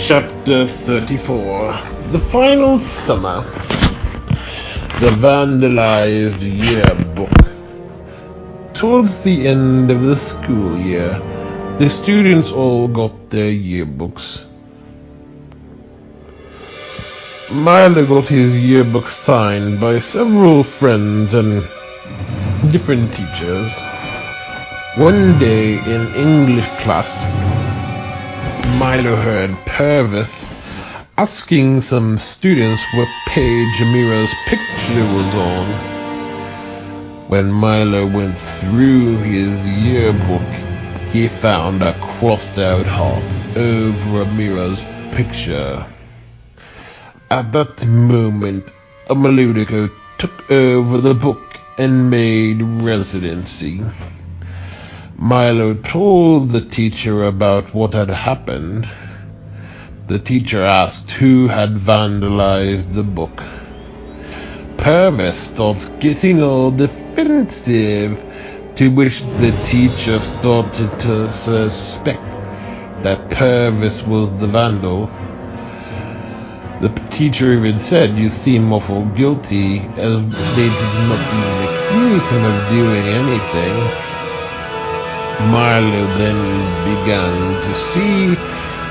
Chapter 34. The final summer. The vandalized yearbook. Towards the end of the school year, the students all got their yearbooks. Milo got his yearbook signed by several friends and different teachers. One day in English class, Milo heard Purvis asking some students what page Amira's picture was on. When Milo went through his yearbook, he found a crossed-out heart over Amira's picture. At that moment, Amaludico took over the book and made residency. Milo told the teacher about what had happened. The teacher asked who had vandalized the book. Purvis starts getting all defensive, to which the teacher started to suspect that Purvis was the vandal. The teacher even said, "You seem awful guilty," as they did not even accuse him of doing anything. Milo then began to see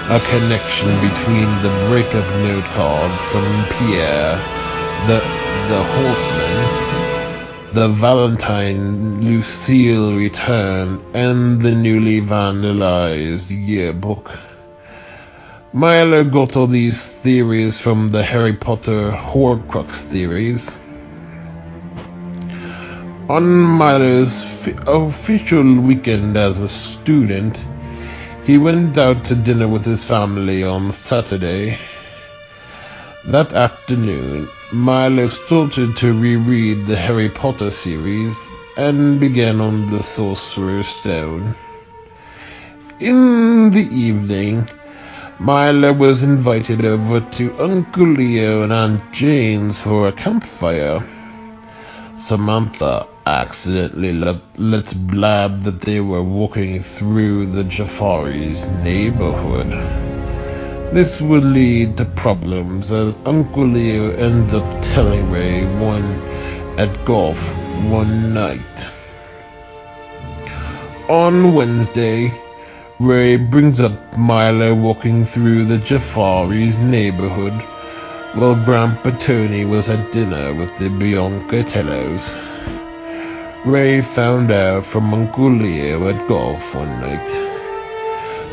a connection between the breakup note card from Pierre, the horseman, the Valentine Lucille return, and the newly vandalized yearbook. Milo got all these theories from the Harry Potter Horcrux theories. On Milo's official weekend as a student, he went out to dinner with his family on Saturday. That afternoon, Milo started to reread the Harry Potter series and began on the Sorcerer's Stone. In the evening, Milo was invited over to Uncle Leo and Aunt Jane's for a campfire. Samantha accidentally let blab that they were walking through the Jafaris' neighborhood. This would lead to problems, as Uncle Leo ends up telling Ray won at golf one night. On Wednesday, Ray brings up Milo walking through the Jafaris' neighborhood while Grandpa Tony was at dinner with the Biancatellos. Ray found out from Uncle Leo at golf one night.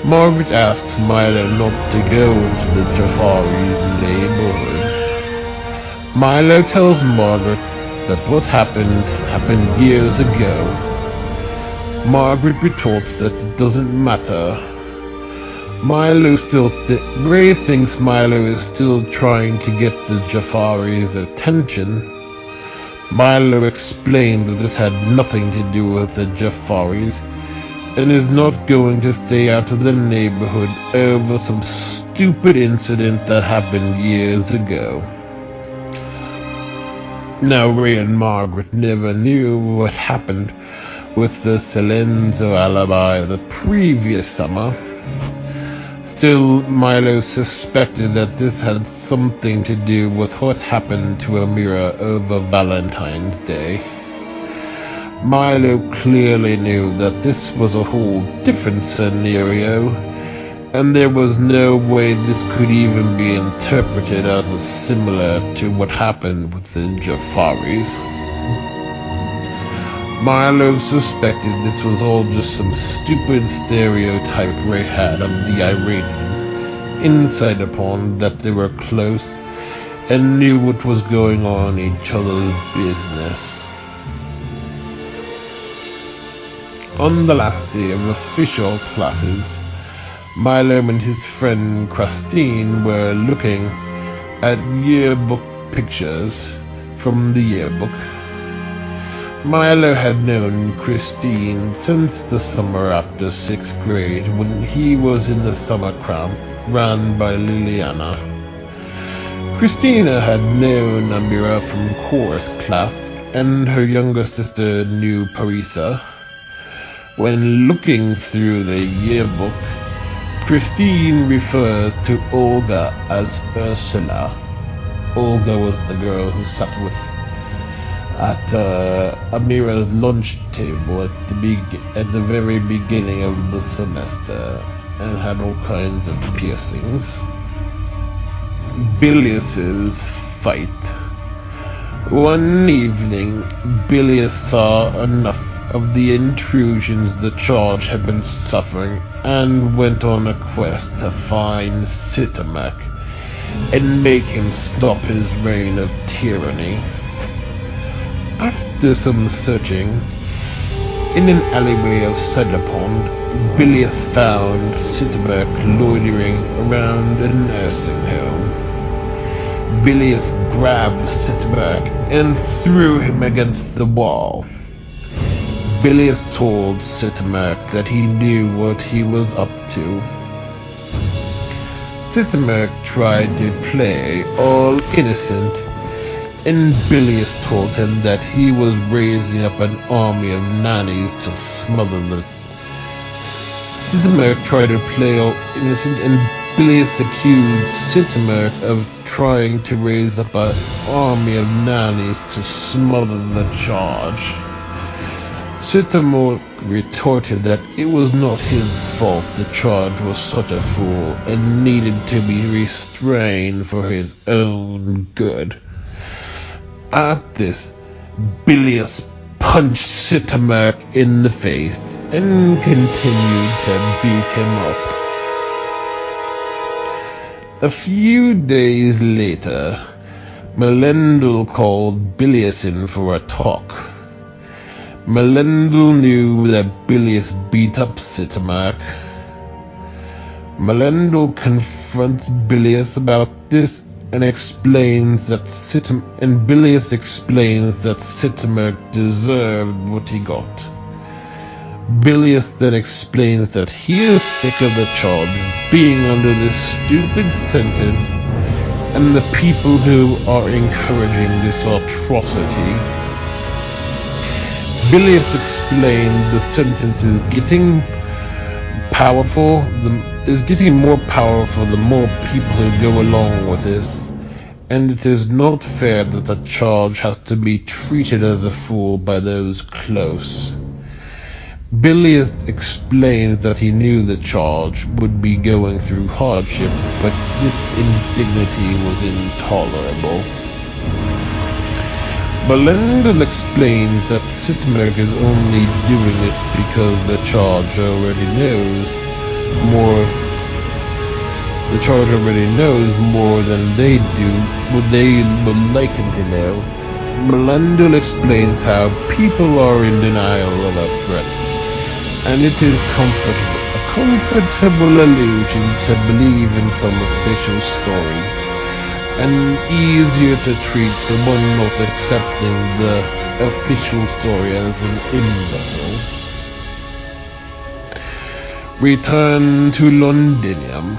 Margaret asks Milo not to go into the Jafaris' neighborhood. Milo tells Margaret that what happened years ago. Margaret retorts that it doesn't matter. Ray thinks Milo is still trying to get the Jafaris' attention. Milo explained that this had nothing to do with the Jafaris, and is not going to stay out of the neighborhood over some stupid incident that happened years ago. Now Ray and Margaret never knew what happened with the Silenzo alibi the previous summer. Still, Milo suspected that this had something to do with what happened to Amira over Valentine's Day. Milo clearly knew that this was a whole different scenario, and there was no way this could even be interpreted as similar to what happened with the Jafaris. Milo suspected this was all just some stupid stereotype Ray had of the Iranians, inside upon that they were close and knew what was going on in each other's business. On the last day of official classes, Milo and his friend Christine were looking at yearbook pictures from the yearbook. Milo had known Christine since the summer after 6th grade, when he was in the summer camp ran by Liliana. Christina had known Amira from chorus class, and her younger sister knew Parisa. When looking through the yearbook, Christine refers to Olga as Ursula. Olga was the girl who sat at Amira's lunch table at the very beginning of the semester and had all kinds of piercings. Bilius's fight. One evening, Bilius saw enough of the intrusions the charge had been suffering and went on a quest to find Sitamak and make him stop his reign of tyranny. After some searching, in an alleyway of Ciderpond, Bilius found Sitamak loitering around a nursing home. Bilius grabbed Sitamak and threw him against the wall. Bilius told Sitamak that he knew what he was up to. Sitamak tried to play all innocent, and Bilius told him that he was raising up an army of nannies to smother the... Sitamak tried to play all innocent, and Bilius accused Sitamak of trying to raise up an army of nannies to smother the charge. Sitamak retorted that it was not his fault the charge was such a fool and needed to be restrained for his own good. At this, Bilius punched Sitamak in the face and continued to beat him up. A few days later, Melendel called Bilius in for a talk. Melendel knew that Bilius beat up Sitamak. Melendel confronts Bilius about this and Bilius explains that Sitamak deserved what he got. Bilius then explains that he is sick of the charge being under this stupid sentence and the people who are encouraging this atrocity. Bilius explained the sentence is getting more powerful the more people who go along with this, and it is not fair that the charge has to be treated as a fool by those close. Bilius explains that he knew the charge would be going through hardship, but this indignity was intolerable. Melendel explains that Sitamak is only doing this because the charge already knows more than they do what they would like him to know. Melendel explains how people are in denial of a threat, and it is a comfortable illusion to believe in some official story, and easier to treat the one not accepting the official story as an imbecile. Return to Londinium.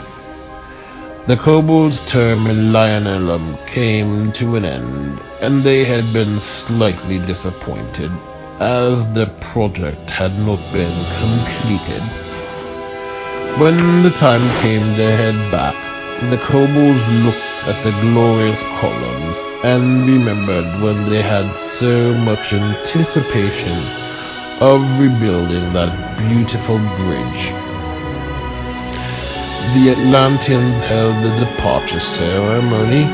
The kobolds' term in Lionelum came to an end, and they had been slightly disappointed, as the project had not been completed. When the time came to head back, the kobolds looked at the glorious columns and remembered when they had so much anticipation of rebuilding that beautiful bridge. The Atlanteans held the departure ceremony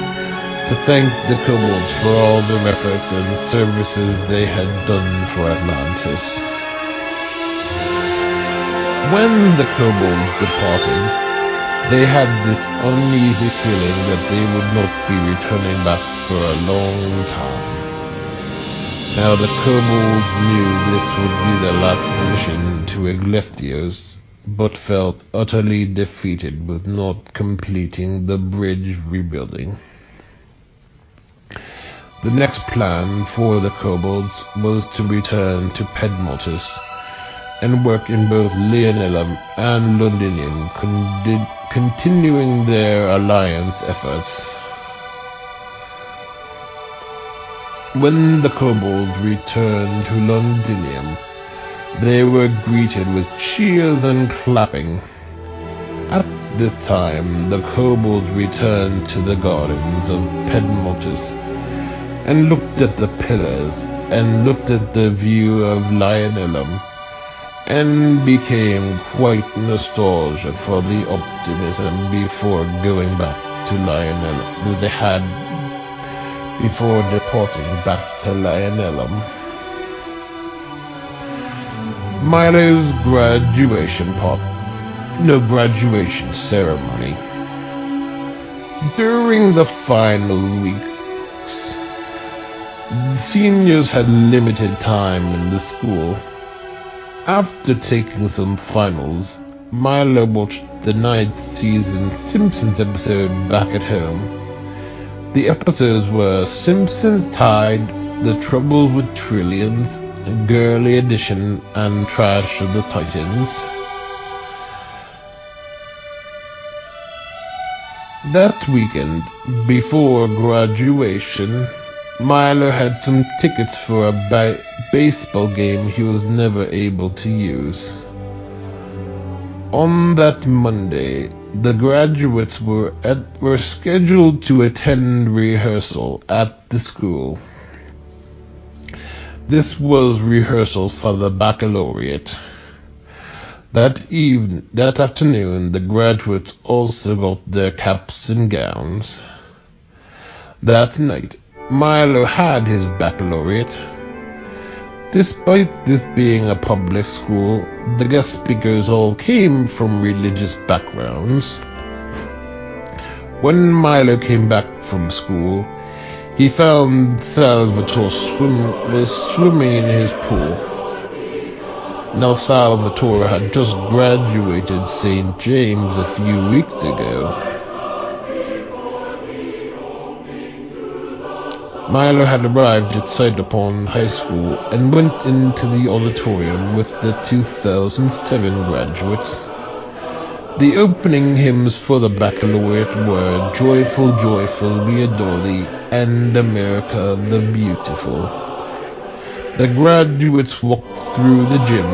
to thank the kobolds for all their efforts and services they had done for Atlantis. When the kobolds departed, they had this uneasy feeling that they would not be returning back for a long time. Now the kobolds knew this would be their last mission to Egleftios, but felt utterly defeated with not completing the bridge rebuilding. The next plan for the kobolds was to return to Pedmotus and work in both Lionelum and Londinium, continuing their alliance efforts. When the kobolds returned to Londinium, they were greeted with cheers and clapping. At This time, the kobolds returned to the gardens of Pedmontus and looked at the pillars and looked at the view of Lionellum and became quite nostalgic for the optimism before going back to Lionellum that they had before deporting back to Lionellum. Milo's graduation ceremony. During the final weeks, the seniors had limited time in the school. After taking some finals, Milo watched the 9th season Simpsons episode back at home. The episodes were Simpsons Tide, The Troubles with Trillions, Girly Edition, and Trash of the Titans. That weekend, before graduation, Milo had some tickets for a baseball game he was never able to use. On that Monday, the graduates were scheduled to attend rehearsal at the school. This was rehearsal for the baccalaureate. That afternoon, the graduates also got their caps and gowns. That night, Milo had his baccalaureate. Despite this being a public school, the guest speakers all came from religious backgrounds. When Milo came back from school, he found Salvatore was swimming in his pool. Now Salvatore had just graduated St. James a few weeks ago. Milo had arrived at Cyberpunk High School and went into the auditorium with the 2007 graduates. The opening hymns for the baccalaureate were Joyful, Joyful, We Adore Thee, and America the Beautiful. The graduates walked through the gym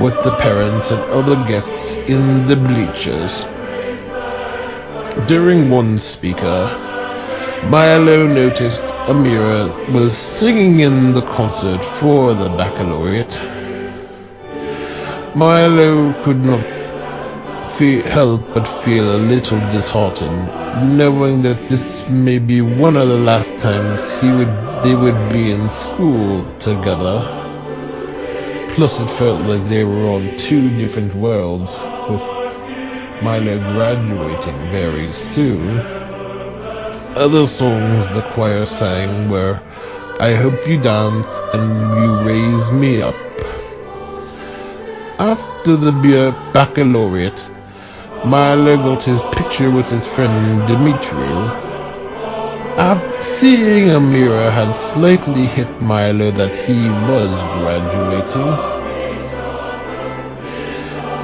with the parents and other guests in the bleachers. During one speaker, Milo noticed Amira was singing in the concert for the baccalaureate. Milo could not help but feel a little disheartened, knowing that this may be one of the last times they would be in school together. Plus it felt like they were on two different worlds, with Milo graduating very soon. Other songs the choir sang were I Hope You Dance and You Raise Me Up. After the baccalaureate, Milo got his picture with his friend Dimitri. Seeing Amira had slightly hit Milo that he was graduating.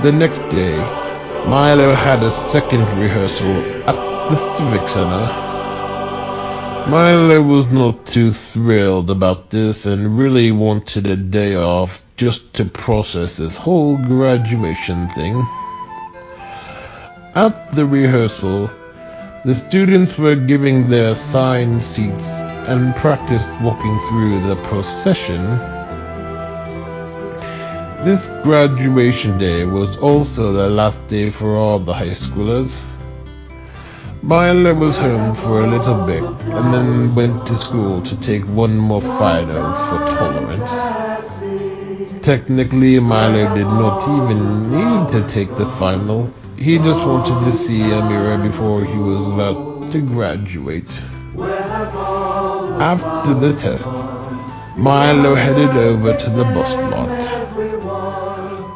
The next day, Milo had a second rehearsal at the Civic Center. Milo was not too thrilled about this and really wanted a day off just to process this whole graduation thing. At the rehearsal, the students were giving their assigned seats and practiced walking through the procession. This graduation day was also the last day for all the high schoolers. Milo was home for a little bit and then went to school to take one more final for tolerance. Technically, Milo did not even need to take the final. He just wanted to see Amira before he was about to graduate. After the test, Milo headed over to the bus lot.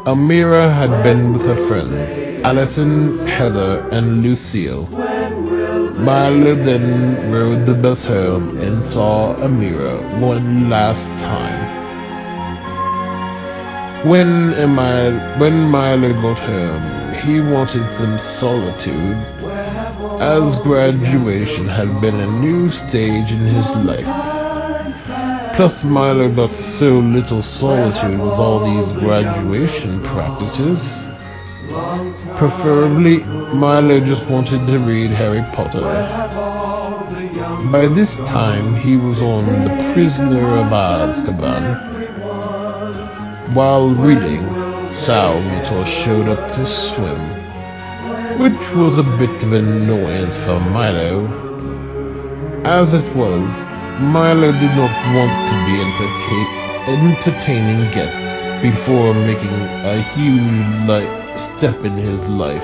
Amira had been with her friends, Allison, Heather, and Lucille. Milo then rode the bus home and saw Amira one last time. When Milo got home, he wanted some solitude, as graduation had been a new stage in his life. Plus Milo got so little solitude with all these graduation practices. Preferably, Milo just wanted to read Harry Potter. By this time, he was on The Prisoner of Azkaban. While reading, Salvatore showed up to swim, which was a bit of an annoyance for Milo. As it was, Milo did not want to be entertaining guests before making a huge step in his life.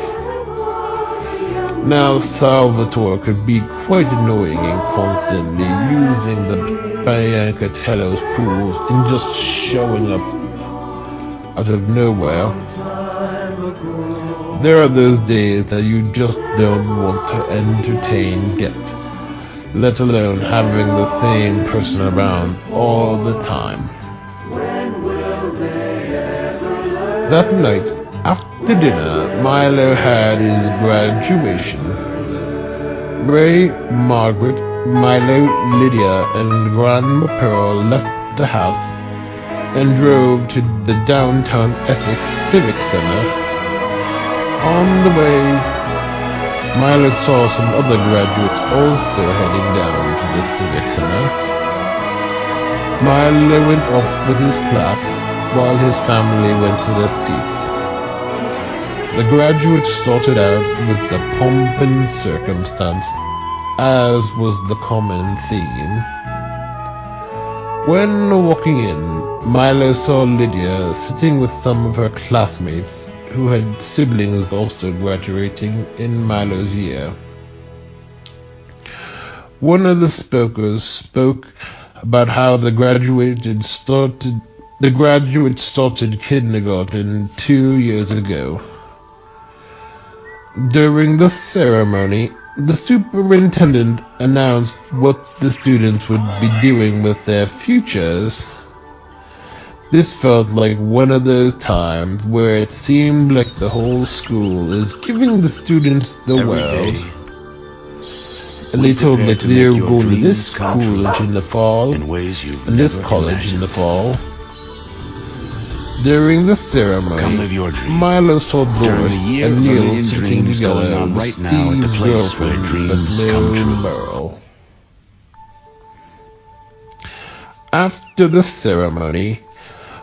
Now Salvatore could be quite annoying and constantly using the Biancatello's pools and just showing up out of nowhere. There are those days that you just don't want to entertain guests, let alone having the same person around all the time. That night, after dinner, Milo had his graduation. Ray, Margaret, Milo, Lydia, and Grandma Pearl left the house and drove to the downtown Essex Civic Center. On the way, Milo saw some other graduates also heading down to the Civic Center. Milo went off with his class while his family went to their seats. The graduates started out with the pomp and circumstance, as was the common theme. When walking in, Milo saw Lydia sitting with some of her classmates who had siblings also graduating in Milo's year. One of the speakers spoke about how the graduates started kindergarten 2 years ago. During the ceremony, the superintendent announced what the students would be doing with their futures. This felt like one of those times where it seemed like the whole school is giving the students the world. And they told me that they were going to this college in the fall, and this college in the fall. During the ceremony, Milo saw Doris and Neil sitting together with Steve's girlfriend, but no Merle. After the ceremony,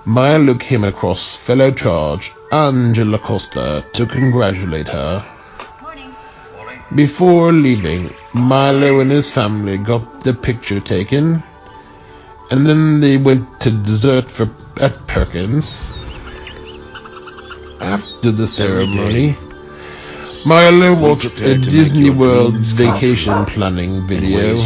Milo came across fellow charge Angela Costa to congratulate her. Before leaving, Milo and his family got the picture taken, and then they went to dessert at Perkins. After the ceremony, Milo watched a Disney World vacation planning video.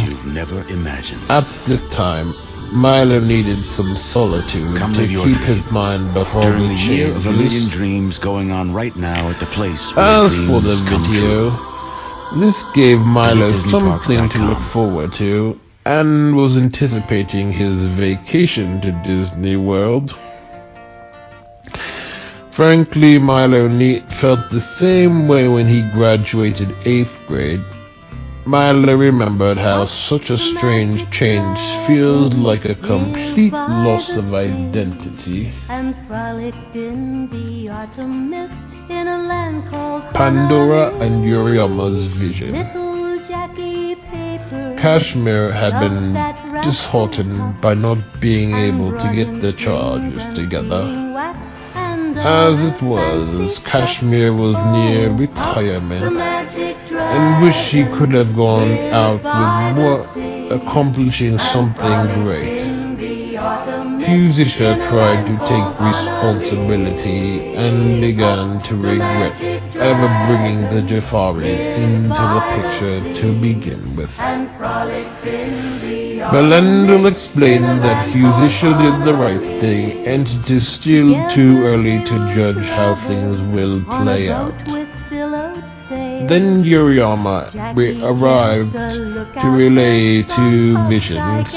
At this time, Milo needed some solitude to keep his mind before the changes. During the year of a million dreams going on right now at the place where As for the dreams come video, true. this gave Milo Visit something to look DisneyParks.com. forward to, and was anticipating his vacation to Disney World. Frankly, Milo felt the same way when he graduated 8th grade. Milo remembered how such a strange change feels like a complete loss of identity. And frolicked in the autumn mist in a land called Pandora and Yuriyama's vision. Little Jackie Paper. Kashmir had been disheartened by not being able to get the charges together. As it was, Kashmir was near retirement and wished he could have gone out with accomplishing something great. Fusisha tried to take responsibility and began to regret ever bringing the Jafaris into the picture to begin with. Belendil explained that Fusisha did the right thing and it is still too early to judge how things will play out. Then Yuriyama arrived to relay two visions.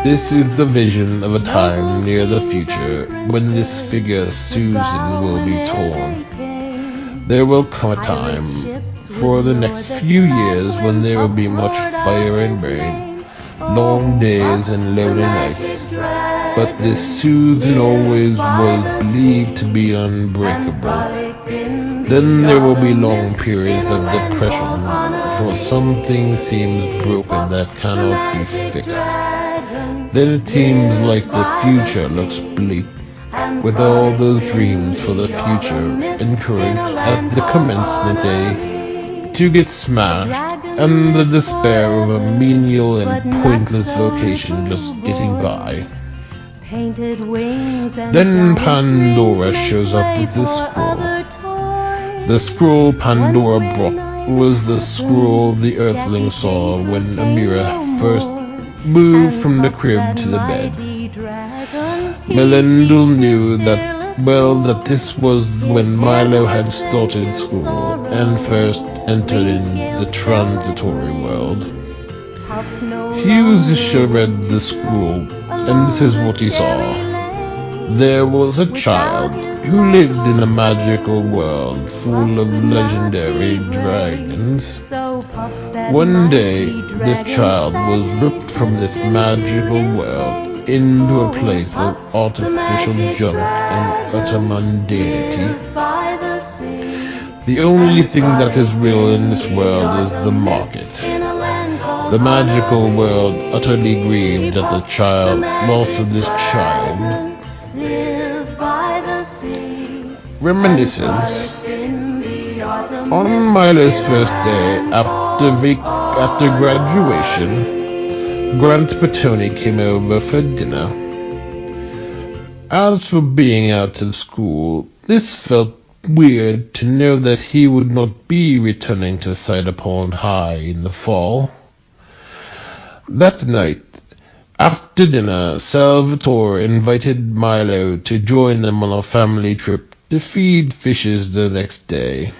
This is the vision of a time near the future when this figure Susan will be torn. There will come a time for the next few years when there will be much fire and rain, long days and lonely nights. But this Susan always was believed to be unbreakable. Then there will be long periods of depression, for something seems broken that cannot be fixed. Then it seems like the future looks bleak, with all those dreams for the future encouraged at the commencement day to get smashed, and the despair of a menial and pointless vocation just getting by. Then Pandora shows up with this scroll. The scroll Pandora brought was the scroll the Earthling saw when Amira first moved from the crib to the bed. Melendil knew that this was when Milo had started school and first entered in the transitory world. Hughes read the scroll, and this is what he saw. There was a child who lived in a magical world full of legendary dragons. One day, this child was ripped from this magical world into a place of artificial junk and utter mundanity. The only thing that is real in this world is the market. The magical world utterly grieved at the loss of this child. Reminiscence. On Milo's first day after graduation, Grant Petoni came over for dinner. As for being out of school, this felt weird to know that he would not be returning to Cider Pond High in the fall. That night, after dinner, Salvatore invited Milo to join them on a family trip to feed fishes the next day.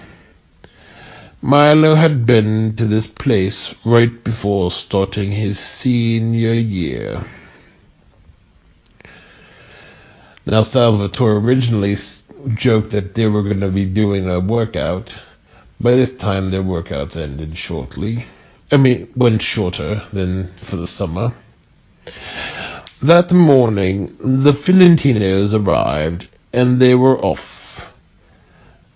Milo had been to this place right before starting his senior year. Now, Salvatore originally joked that they were going to be doing a workout. By this time, their workouts ended shortly. Went shorter than for the summer. That morning, the Fiorentinos arrived, and they were off.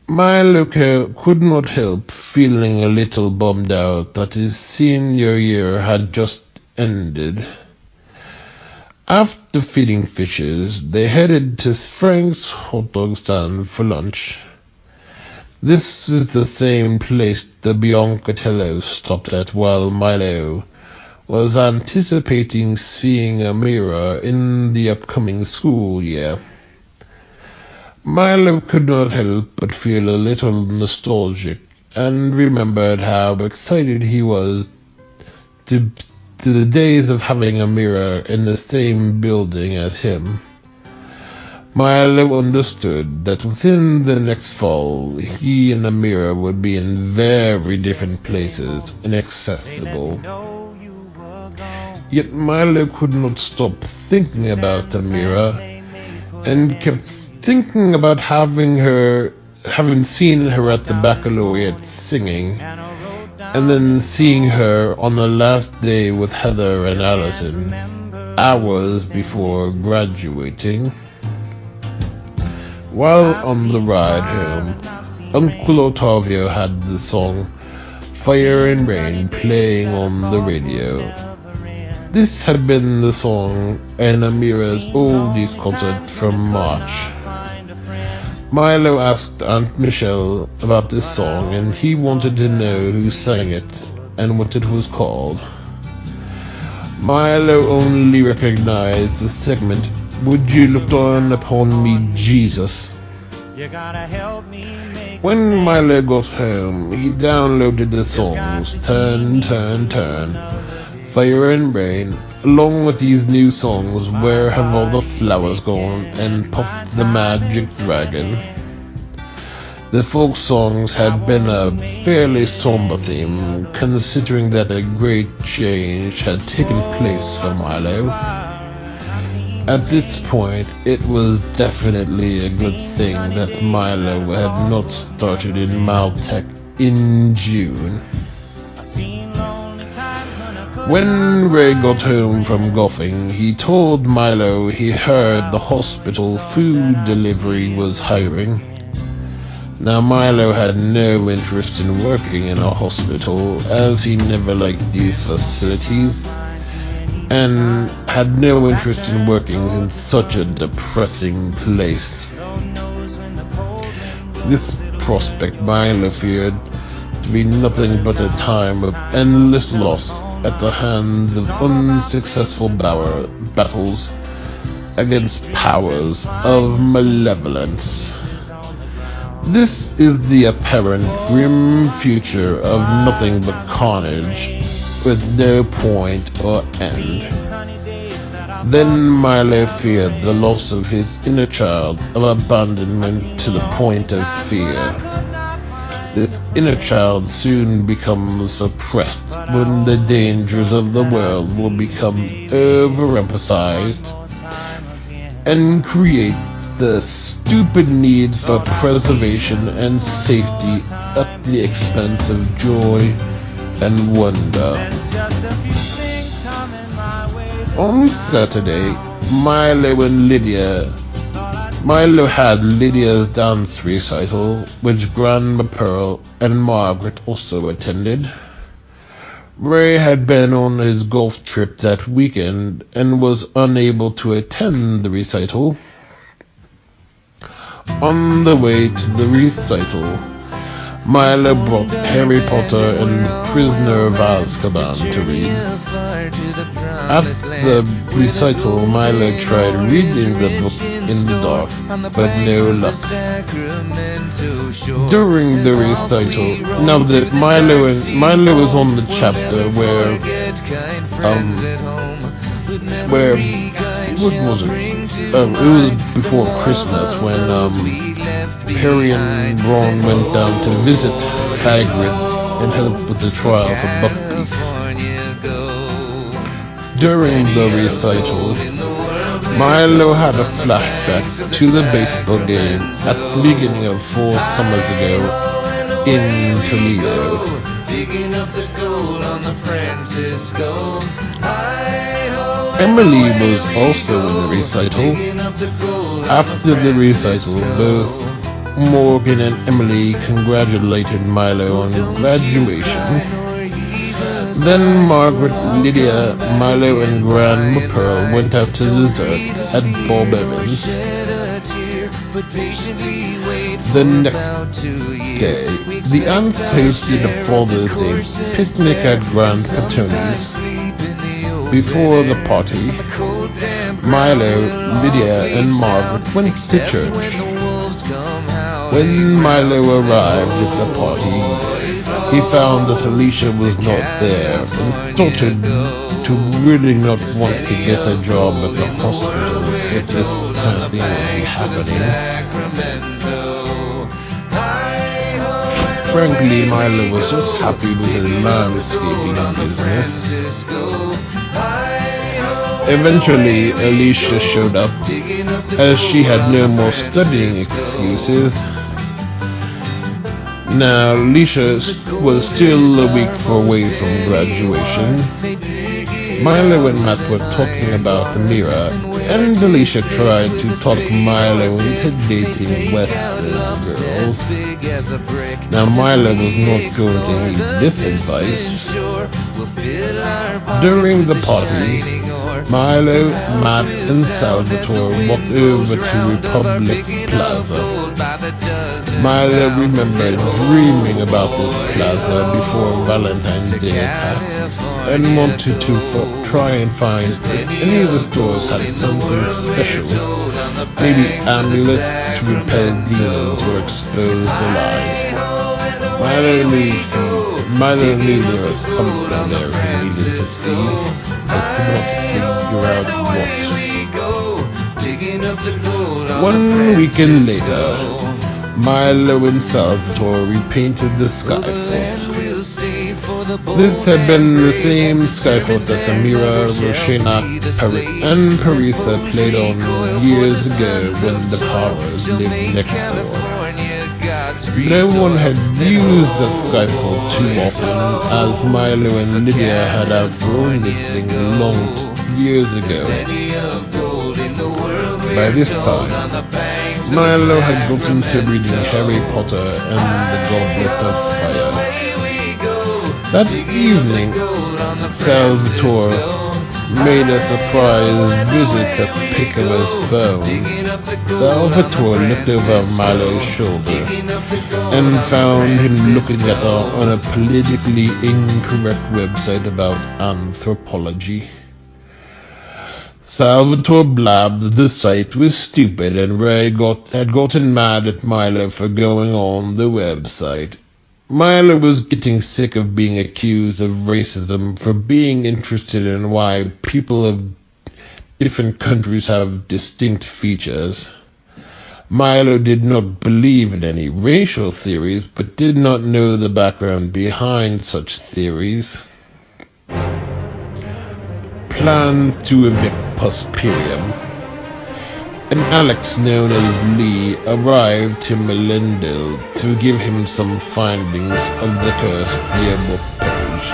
Milo could not help feeling a little bummed out that his senior year had just ended. After feeding fishes, they headed to Frank's hot dog stand for lunch. This is the same place the Biancatello stopped at while Milo was anticipating seeing Amira in the upcoming school year. Milo could not help but feel a little nostalgic and remembered how excited he was to the days of having Amira in the same building as him. Milo understood that within the next fall, he and Amira would be in very different places, inaccessible. Yet Milo could not stop thinking about Amira, and kept thinking about having seen her at the baccalaureate singing, and then seeing her on the last day with Heather and Allison, hours before graduating. While on the ride home, Uncle Ottavio had the song Fire and Rain playing on the radio. This had been the song in Amira's oldies concert from March. Milo asked Aunt Michelle about this song, and he wanted to know who sang it and what it was called. Milo only recognized the segment, "Would you look down upon me, Jesus?" When Milo got home, he downloaded the songs Turn, Turn, Turn, Fire and Rain, along with these new songs Where Have All the Flowers Gone and Puff the Magic Dragon. The folk songs had been a fairly somber theme, considering that a great change had taken place for Milo. At this point, it was definitely a good thing that Milo had not started in Maltech in June. When Ray got home from golfing, he told Milo he heard the hospital food delivery was hiring. Now Milo had no interest in working in a hospital, as he never liked these facilities, and had no interest in working in such a depressing place. This prospect Milo feared to be nothing but a time of endless loss at the hands of unsuccessful battles against powers of malevolence. This is the apparent grim future of nothing but carnage, with no point or end. Then Milo feared the loss of his inner child, of abandonment to the point of fear. This inner child soon becomes suppressed when the dangers of the world will become overemphasized and create the stupid need for preservation and safety at the expense of joy and wonder. On Saturday, Milo had Lydia's dance recital, which Grandma Pearl and Margaret also attended. Ray had been on his golf trip that weekend and was unable to attend the recital. On the way to the recital, Milo brought Harry Potter and the Prisoner of Azkaban to read. At the recital, Milo tried reading the book in the dark, but no luck. During the recital, now that Milo was on the chapter where what was it? It was before Christmas when Harry and Ron went down to visit Hagrid and help with the trial for Buckbeak. During the recital, Milo had a flashback to the baseball game at the beginning of 4 summers ago in Toledo. Emily was also in the recital. After the recital, both Morgan and Emily congratulated Milo on graduation. Then Margaret, Lydia, Milo, and Grandma Pearl went out to dessert at Bob Evans. The next day, the aunts hosted a Father's Day picnic at Grandpa Tony's. Before the party, Milo, Lydia, and Margaret went to church. When Milo arrived at the party, he found that Alicia was not there and started to really not want to get a job at the hospital if this kind of thing would be happening. Frankly, Milo was just happy with his landscaping business. Eventually, Alicia showed up, as she had no more studying excuses. Now, Alicia was still a week away from graduation. Milo and Matt were talking about Amira, and Alicia tried to talk Milo into dating Western girls. Now, Milo was not going to need this advice. During the party, Milo, Matt, and Salvatore walked over to Republic Plaza. Milo remembered dreaming about this plaza before Valentine's Day attacks, and wanted to try and find if any of the stores had something special, maybe amulets to repel demons or expose the lies. Milo knew there was something there he needed to see, but could not figure out what. One weekend later, Milo and Salvatore repainted the skyfort. This had been the same skyfort that Amira, Roshana, and Parisa played on years ago when the Powers lived next door. No one had used that skyfort too often, as Milo and Lydia had outgrown this thing long years ago. By this time, Milo had gotten to reading Harry Potter and the Goblet of Fire. That evening, Salvatore made a surprise visit to pick up his phone. Salvatore looked over Milo's shoulder and found him looking at her on a politically incorrect website about anthropology. Salvatore blabbed the site was stupid and Ray had gotten mad at Milo for going on the website. Milo was getting sick of being accused of racism for being interested in why people of different countries have distinct features. Milo did not believe in any racial theories, but did not know the background behind such theories. Plans to evict Prosperium. An Alex known as Lee arrived to Melendil to give him some findings of the cursed yearbook page.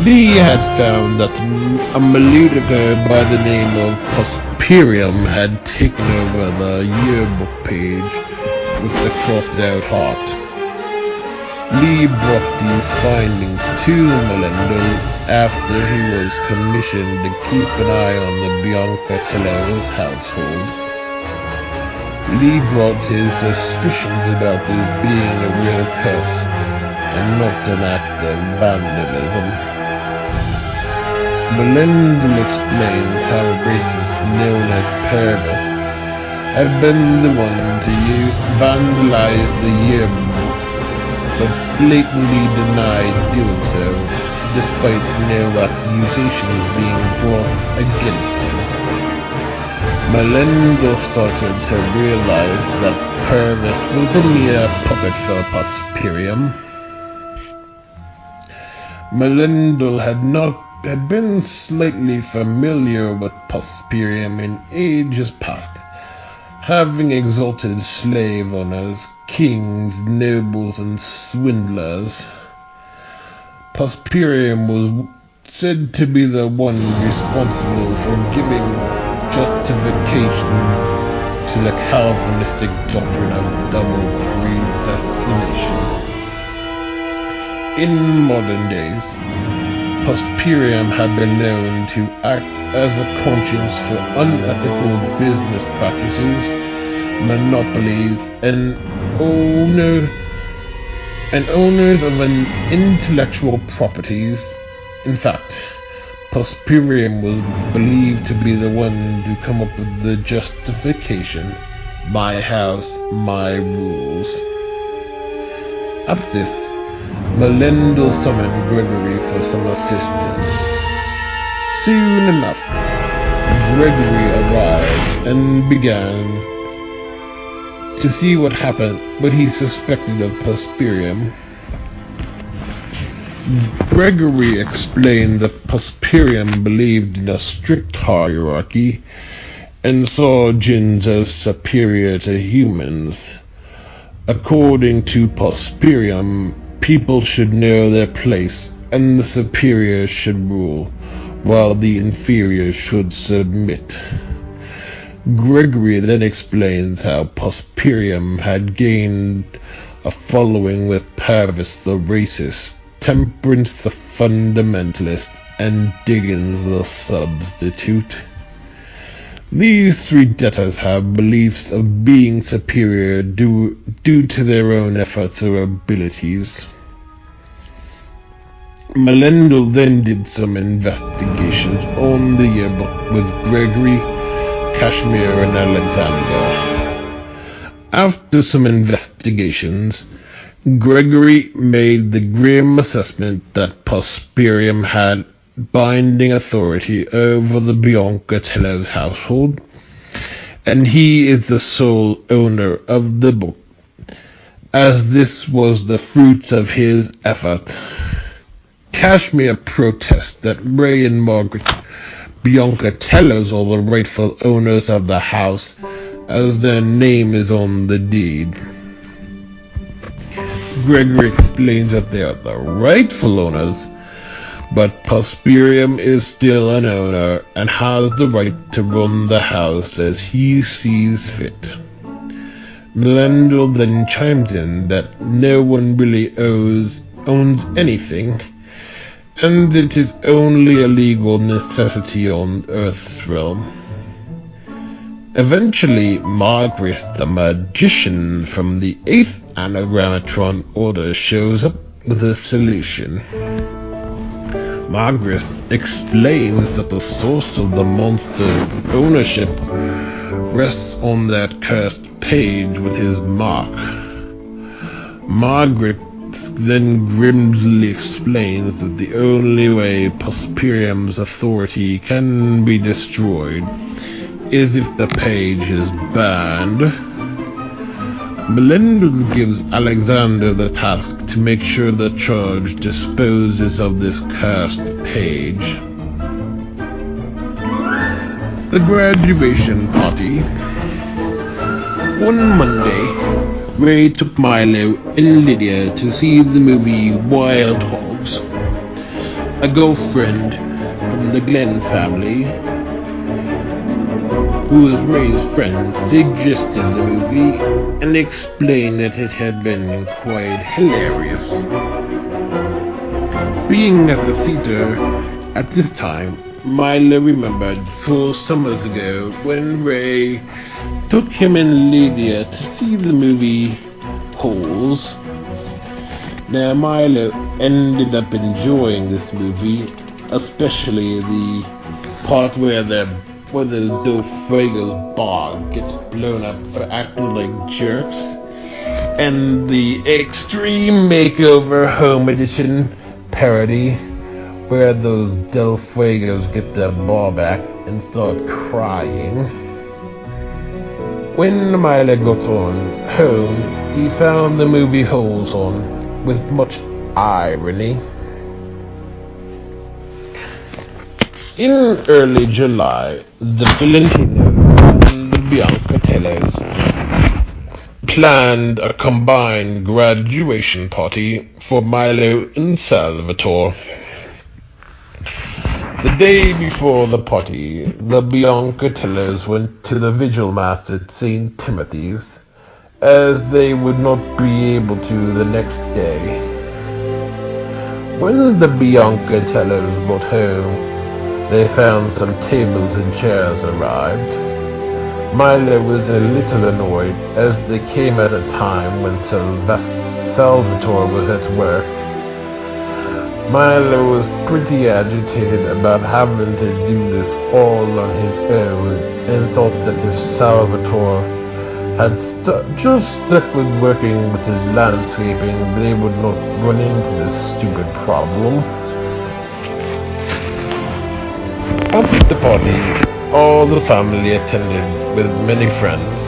Lee had found that a Maludica by the name of Prosperium had taken over the yearbook page with the crossed out heart. Lee brought these findings to Melendil after he was commissioned to keep an eye on the Bianca Teller's household. Lee brought his suspicions about this being a real curse and not an act of vandalism. Melendil explained how a racist known as Purvis had been the one to vandalize the yearbook, but blatantly denied doing so, despite no accusations being brought against him. Melendil started to realize that Purvis was a mere puppet for Prosperium. Melendil had been slightly familiar with Prosperium in ages past, having exalted slave owners, kings, nobles, and swindlers. Prosperium was said to be the one responsible for giving justification to the Calvinistic doctrine of double predestination. In modern days, Prosperium had been known to act as a conscience for unethical business practices, monopolies, and owners of intellectual properties. In fact, Prosperium was believed to be the one to come up with the justification, my house, my rules. After this, Melendil summoned Gregory for some assistance. Soon enough, Gregory arrived and began to see what he suspected of Prosperium. Gregory explained that Prosperium believed in a strict hierarchy and saw jinns as superior to humans. According to Prosperium, people should know their place and the superiors should rule, while the inferiors should submit. Gregory then explains how Prosperium had gained a following with Purvis the racist, Temperance the fundamentalist, and Diggins the substitute. These three debtors have beliefs of being superior due to their own efforts or abilities. Melendil then did some investigations on the yearbook with Gregory, Kashmir, and Alexander. After some investigations, Gregory made the grim assessment that Prosperium had binding authority over the Bianca Teller's household, and he is the sole owner of the book, as this was the fruit of his effort. Kashmir protests that Ray and Margaret Bianca Tellers are the rightful owners of the house, as their name is on the deed. Gregory explains that they are the rightful owners, but Prosperium is still an owner and has the right to run the house as he sees fit. Melinda then chimes in that no one really owns anything, and it is only a legal necessity on Earth's realm. Eventually, Margaret, the magician from the 8th Anagrammatron Order, shows up with a solution. Margaret explains that the source of the monster's ownership rests on that cursed page with his mark. Margaret then grimly explains that the only way Prosperium's authority can be destroyed is if the page is banned. Melinda gives Alexander the task to make sure the charge disposes of this cursed page. The graduation party. One Monday, Ray took Milo and Lydia to see the movie Wild Hogs. A girlfriend from the Glenn family, who was Ray's friend, suggested the movie and explained that it had been quite hilarious. Being at the theater at this time, Milo remembered 4 summers ago when Ray took him and Lydia to see the movie Holes. Now Milo ended up enjoying this movie, especially the part where the Dofrego's bar gets blown up for acting like jerks, and the Extreme Makeover Home Edition parody where those Del Fuegos get their bar back and start crying. When Milo got home, he found the movie Holes on with much irony. In early July, the Valentinos and the Biancatellos planned a combined graduation party for Milo and Salvatore. The day before the party, the Biancatellos went to the vigil mass at St. Timothy's, as they would not be able to the next day. When the Biancatellos got home, they found some tables and chairs arrived. Milo was a little annoyed, as they came at a time when Salvatore was at work. Milo was pretty agitated about having to do this all on his own, and thought that if Salvatore had just stuck with working with his landscaping, they would not run into this stupid problem. At the party, all the family attended with many friends.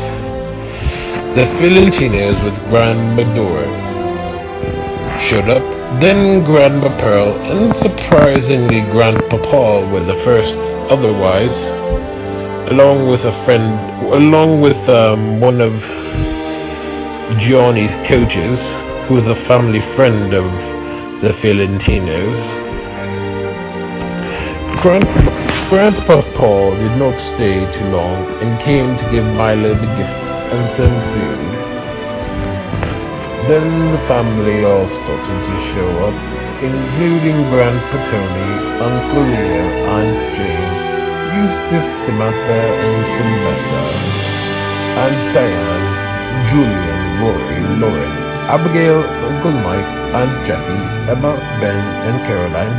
The Valentinos with Grandma Dora showed up, then Grandma Pearl, and surprisingly Grandpa Paul were the first otherwise, along with one of Johnny's coaches, who was a family friend of the Valentinos. Grandpa Paul did not stay too long and came to give Milo the gift and some food. Then the family all started to show up, including Grandpa Tony, Uncle Leo, Aunt Jane, Eustace, Samantha, and Sylvester, Aunt Diane, Julian, Rory, Lauren, Abigail, Uncle Mike, Aunt Jackie, Emma, Ben, and Caroline,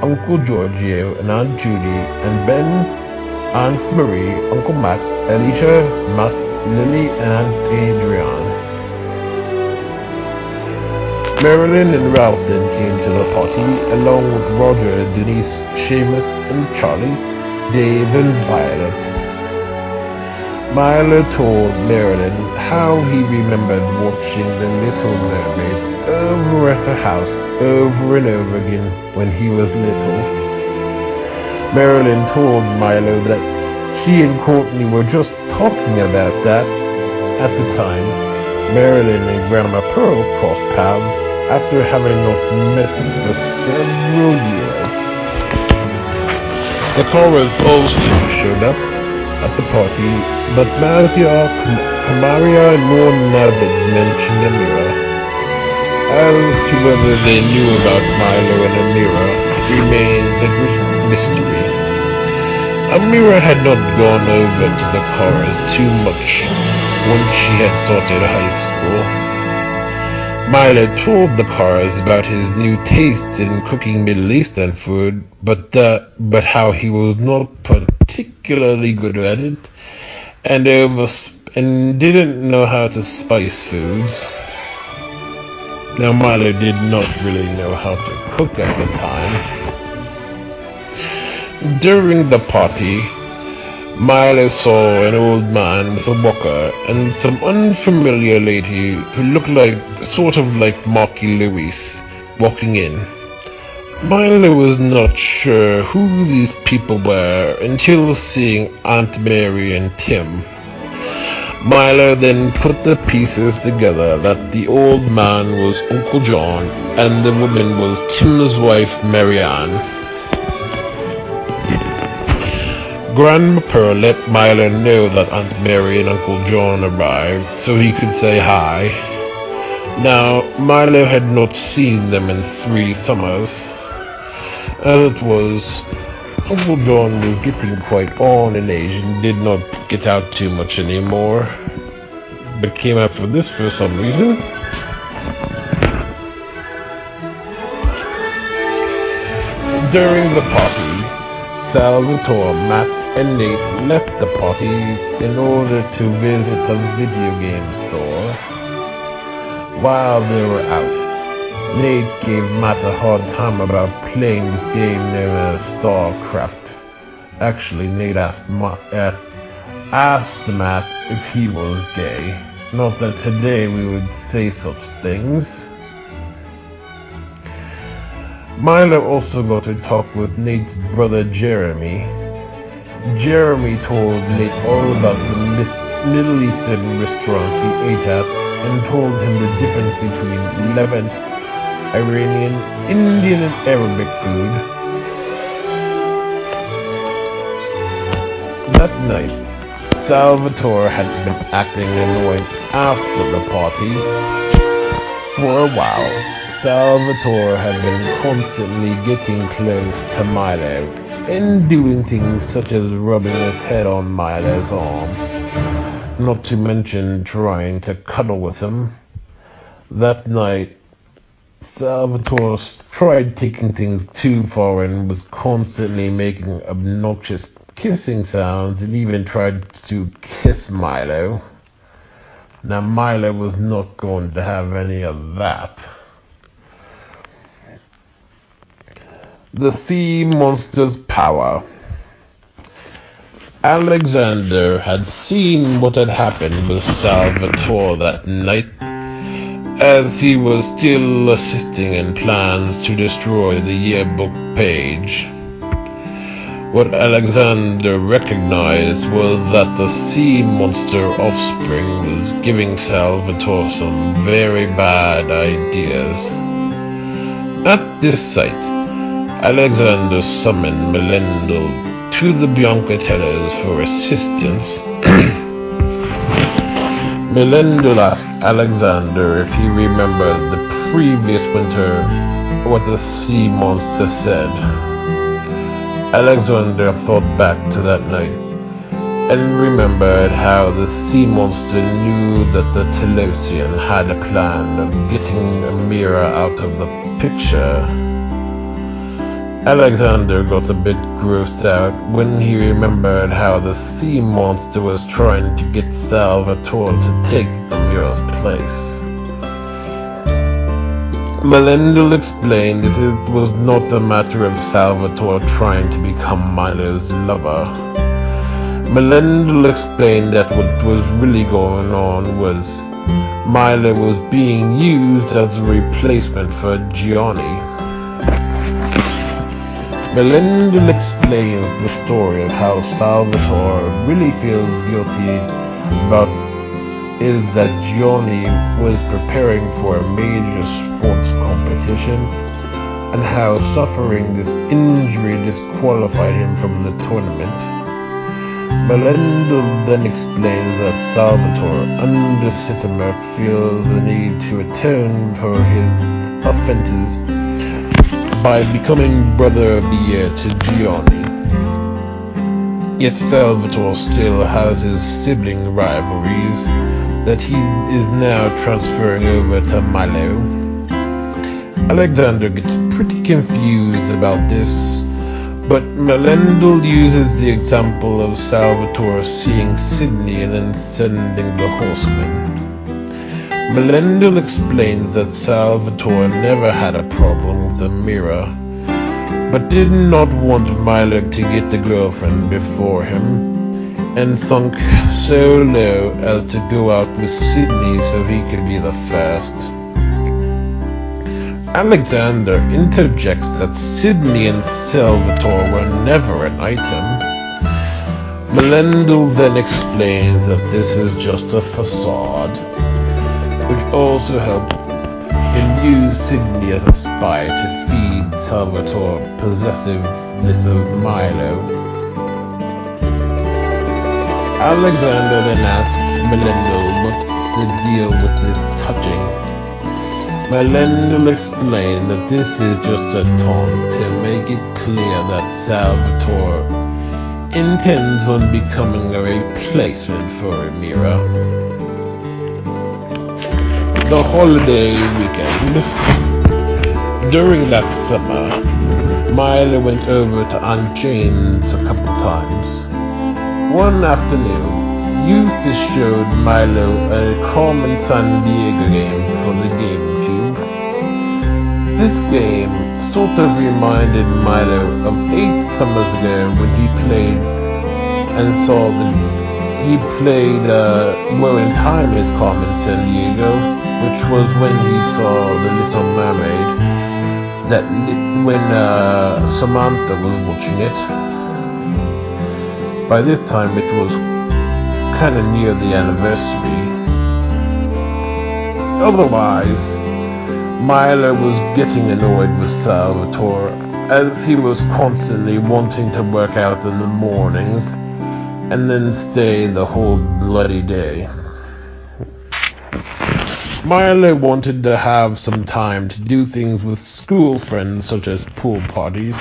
Uncle Giorgio and Aunt Judy, and Ben, Aunt Marie, Uncle Matt, Alicia, Matt, Lily, and Aunt Adrienne. Marilyn and Ralph then came to the party, along with Roger, Denise, Seamus, and Charlie, Dave, and Violet. Milo told Marilyn how he remembered watching The Little Mermaid over at her house over and over again when he was little. Marilyn told Milo that she and Courtney were just talking about that at the time. Marilyn and Grandma Pearl crossed paths after having not met for several years. The chorus also showed up, at the party, but Kamaria nor Navid mentioned Amira. As to whether they knew about Milo and Amira remains a great mystery. Amira had not gone over to the chorus too much once she had started high school. Milo told the chorus about his new taste in cooking Middle Eastern food, but how he was not particularly good at it, and didn't know how to spice foods. Now Milo did not really know how to cook at the time. During the party, Milo saw an old man with a walker and some unfamiliar lady who looked sort of like Marky Lewis walking in. Milo was not sure who these people were until seeing Aunt Mary and Tim. Milo then put the pieces together that the old man was Uncle John and the woman was Tim's wife Marianne. Grandma Pearl let Milo know that Aunt Mary and Uncle John arrived so he could say hi. Now, Milo had not seen them in 3 summers. As it was, Uncle John was getting quite on in age and did not get out too much anymore, but came out for this for some reason. During the party, Salvatore, Matt, and Nate left the party in order to visit a video game store. While they were out, Nate gave Matt a hard time about playing this game known as StarCraft. Actually, Nate asked Matt if he was gay. Not that today we would say such things. Milo also got to talk with Nate's brother Jeremy. Jeremy told Nate all about the Middle Eastern restaurants he ate at and told him the difference between Levant, Iranian, Indian, and Arabic food. That night, Salvatore had been acting annoyed after the party. For a while, Salvatore had been constantly getting close to Milo and doing things such as rubbing his head on Milo's arm, not to mention trying to cuddle with him. That night, Salvatore tried taking things too far and was constantly making obnoxious kissing sounds and even tried to kiss Milo. Now Milo was not going to have any of that. The sea monster's power. Alexander had seen what had happened with Salvatore that night, as he was still assisting in plans to destroy the yearbook page. What Alexander recognized was that the sea monster offspring was giving Salvatore some very bad ideas. At this sight, Alexander summoned Melendel to the Biancatellas for assistance. Melendel asked Alexander if he remembered the previous winter what the sea monster said. Alexander thought back to that night and remembered how the sea monster knew that the Telosian had a plan of getting Amira out of the picture. Alexander got a bit grossed out when he remembered how the sea monster was trying to get Salvatore to take Amira's place. Melendel explained that it was not a matter of Salvatore trying to become Milo's lover. Melendel explained that what was really going on was Milo was being used as a replacement for Gianni. Melendel explains the story of how Salvatore really feels guilty about is that Gianni was preparing for a major sports competition and how suffering this injury disqualified him from the tournament. Melendel then explains that Salvatore, under Sittimer, feels the need to atone for his offenses by becoming Brother of the Year to Gianni. Yet Salvatore still has his sibling rivalries that he is now transferring over to Milo. Alexander gets pretty confused about this, but Melendel uses the example of Salvatore seeing Sidney and then sending the horsemen. Melendel explains that Salvatore never had a problem with Amira, but did not want Milo to get the girlfriend before him, and sunk so low as to go out with Sidney so he could be the first. Alexander interjects that Sidney and Salvatore were never an item. Melendel then explains that this is just a facade, which also helped him use Sidney as a spy to feed Salvatore possessiveness of Milo. Alexander then asks Melendel what's the deal with this touching. Melendel explained that this is just a taunt to make it clear that Salvatore intends on becoming a replacement for Amira. The holiday weekend. During that summer, Milo went over to Unchained's a couple times. One afternoon, Eustace showed Milo a Carmen Sandiego game for the GameCube. This game sort of reminded Milo of 8 summers ago when he played Where in Time is Carmen Sandiego, which was when he saw The Little Mermaid, when Samantha was watching it. By this time it was kind of near the anniversary. Otherwise, Milo was getting annoyed with Salvatore, as he was constantly wanting to work out in the mornings and then stay the whole bloody day. Milo wanted to have some time to do things with school friends such as pool parties.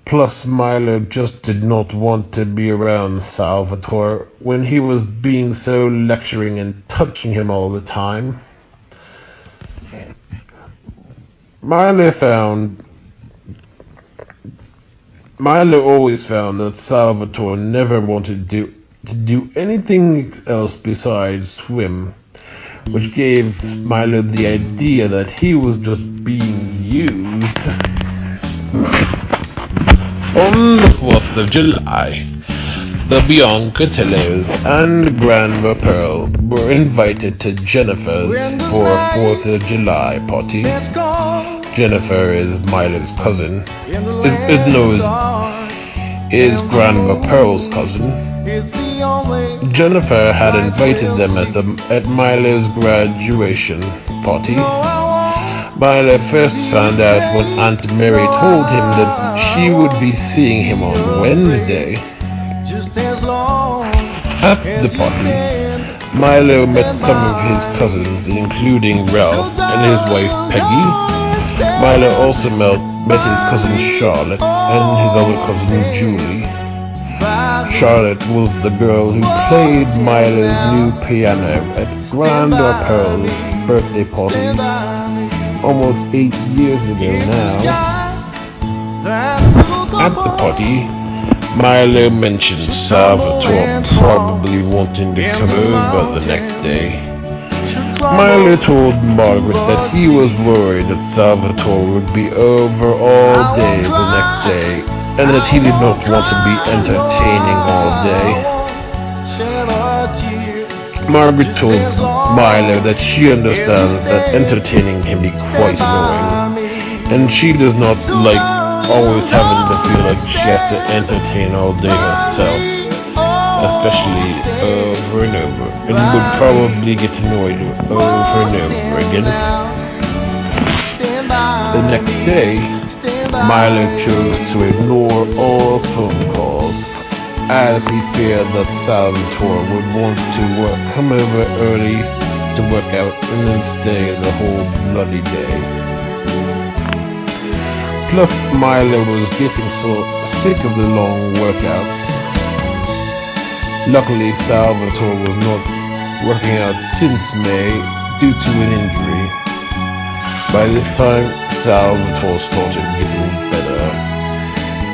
Plus, Milo just did not want to be around Salvatore when he was being so lecturing and touching him all the time. Milo always found that Salvatore never wanted to do anything else besides swim, which gave Milo the idea that he was just being used. On the 4th of July, the Biancatellos and Grandma Pearl were invited to Jennifer's for a 4th of July party. Jennifer is Milo's cousin. Is Grandma Pearl's cousin. Jennifer had invited them at Milo's graduation party. Milo first found out when Aunt Mary told him that she would be seeing him on Wednesday. At the party, Milo met some of his cousins, including Ralph and his wife Peggy. Milo also met his cousin Charlotte and his other cousin Julie. Charlotte was the girl who played Milo's new piano at Grandma Pearl's birthday party almost 8 years ago now. At the party, Milo mentioned Salvatore probably wanting to come over the next day. Milo told Margaret that he was worried that Salvatore would be over all day the next day, and that he did not want to be entertaining all day. Margaret told Milo that she understands that entertaining can be quite annoying, and she does not like always having to feel like she has to entertain all day herself, especially over and over, and would probably get annoyed over and over again. The next day, Milo chose to ignore all phone calls as he feared that Salvatore would want to come over early to work out and then stay the whole bloody day. Plus, Milo was getting so sick of the long workouts. Luckily, Salvatore was not working out since May due to an injury. By this time, Salvatore started getting better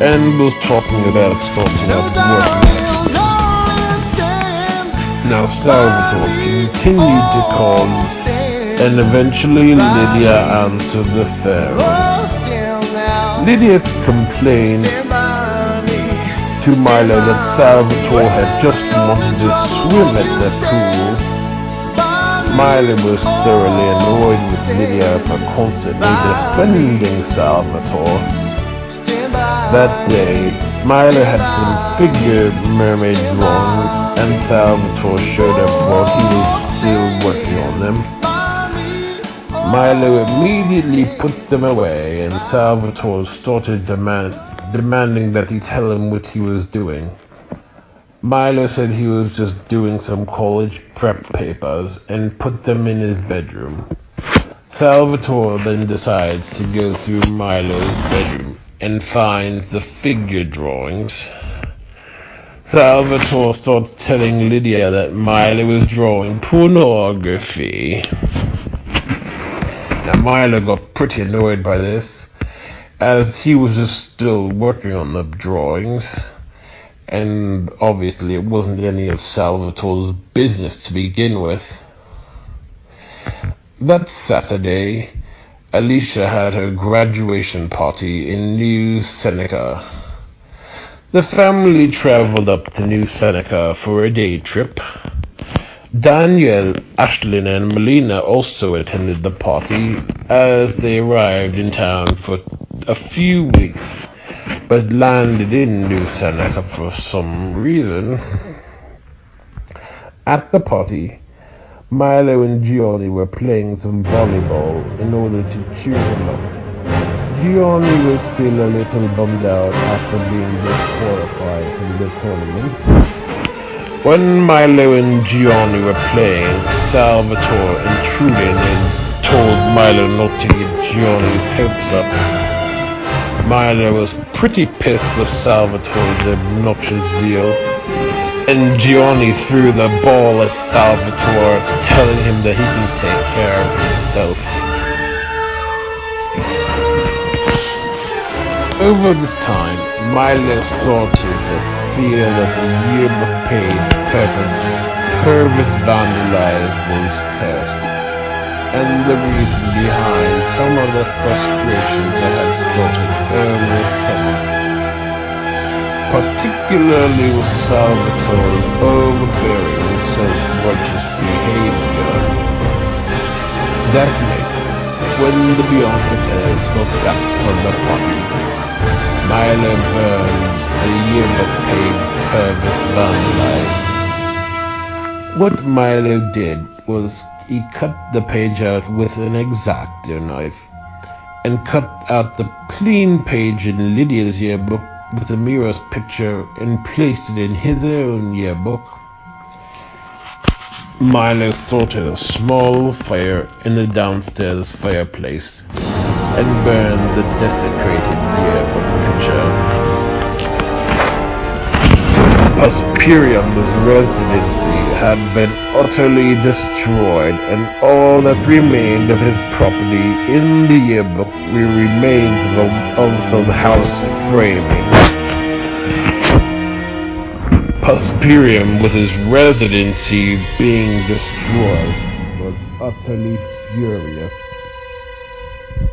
and was talking about starting up working out. Now Salvatore continued to call, and eventually Lydia answered the phone. Lydia complained to Milo that Salvatore had just wanted to swim at the pool. Milo was thoroughly annoyed with Lydia for constantly defending Salvatore. That day, Milo had some figure mermaid drawings, and Salvatore showed up while he was still working on them. Milo immediately put them away, and Salvatore started demanding that he tell him what he was doing. Milo said he was just doing some college prep papers and put them in his bedroom. Salvatore then decides to go through Milo's bedroom and finds the figure drawings. Salvatore starts telling Lydia that Milo was drawing pornography. Now Milo got pretty annoyed by this, as he was just still working on the drawings, and obviously it wasn't any of Salvatore's business to begin with. That Saturday, Alicia had her graduation party in New Seneca. The family traveled up to New Seneca for a day trip. Daniel, Ashlyn, and Melina also attended the party, as they arrived in town for a few weeks, but landed in New Seneca for some reason. At the party, Milo and Gianni were playing some volleyball in order to cheer them up. Gianni was still a little bummed out after being disqualified from the tournament. When Milo and Gianni were playing, Salvatore intruded and told Milo not to get Gianni's hopes up. Milo was pretty pissed with Salvatore's obnoxious zeal, and Gianni threw the ball at Salvatore, telling him that he can take care of himself. Over this time, Milo started to fear that the yearbook page Purvis vandalized was cursed, and the reason behind some of the frustrations that had started early summer, particularly with Salvatore's overbearing and self-righteous behavior. That night, when the Biancates got back from the party, Milo burned the yearbook page Purvis vandalized. What Milo did was he cut the page out with an X-Acto knife and cut out the clean page in Lydia's yearbook with Amira's picture and placed it in his own yearbook. Milo started a small fire in the downstairs fireplace and burned the desecrated yearbook picture. Asperium's residency had been utterly destroyed, and all that remained of his property in the yearbook were remains of some house framing. Asperium, with his residency being destroyed, was utterly furious.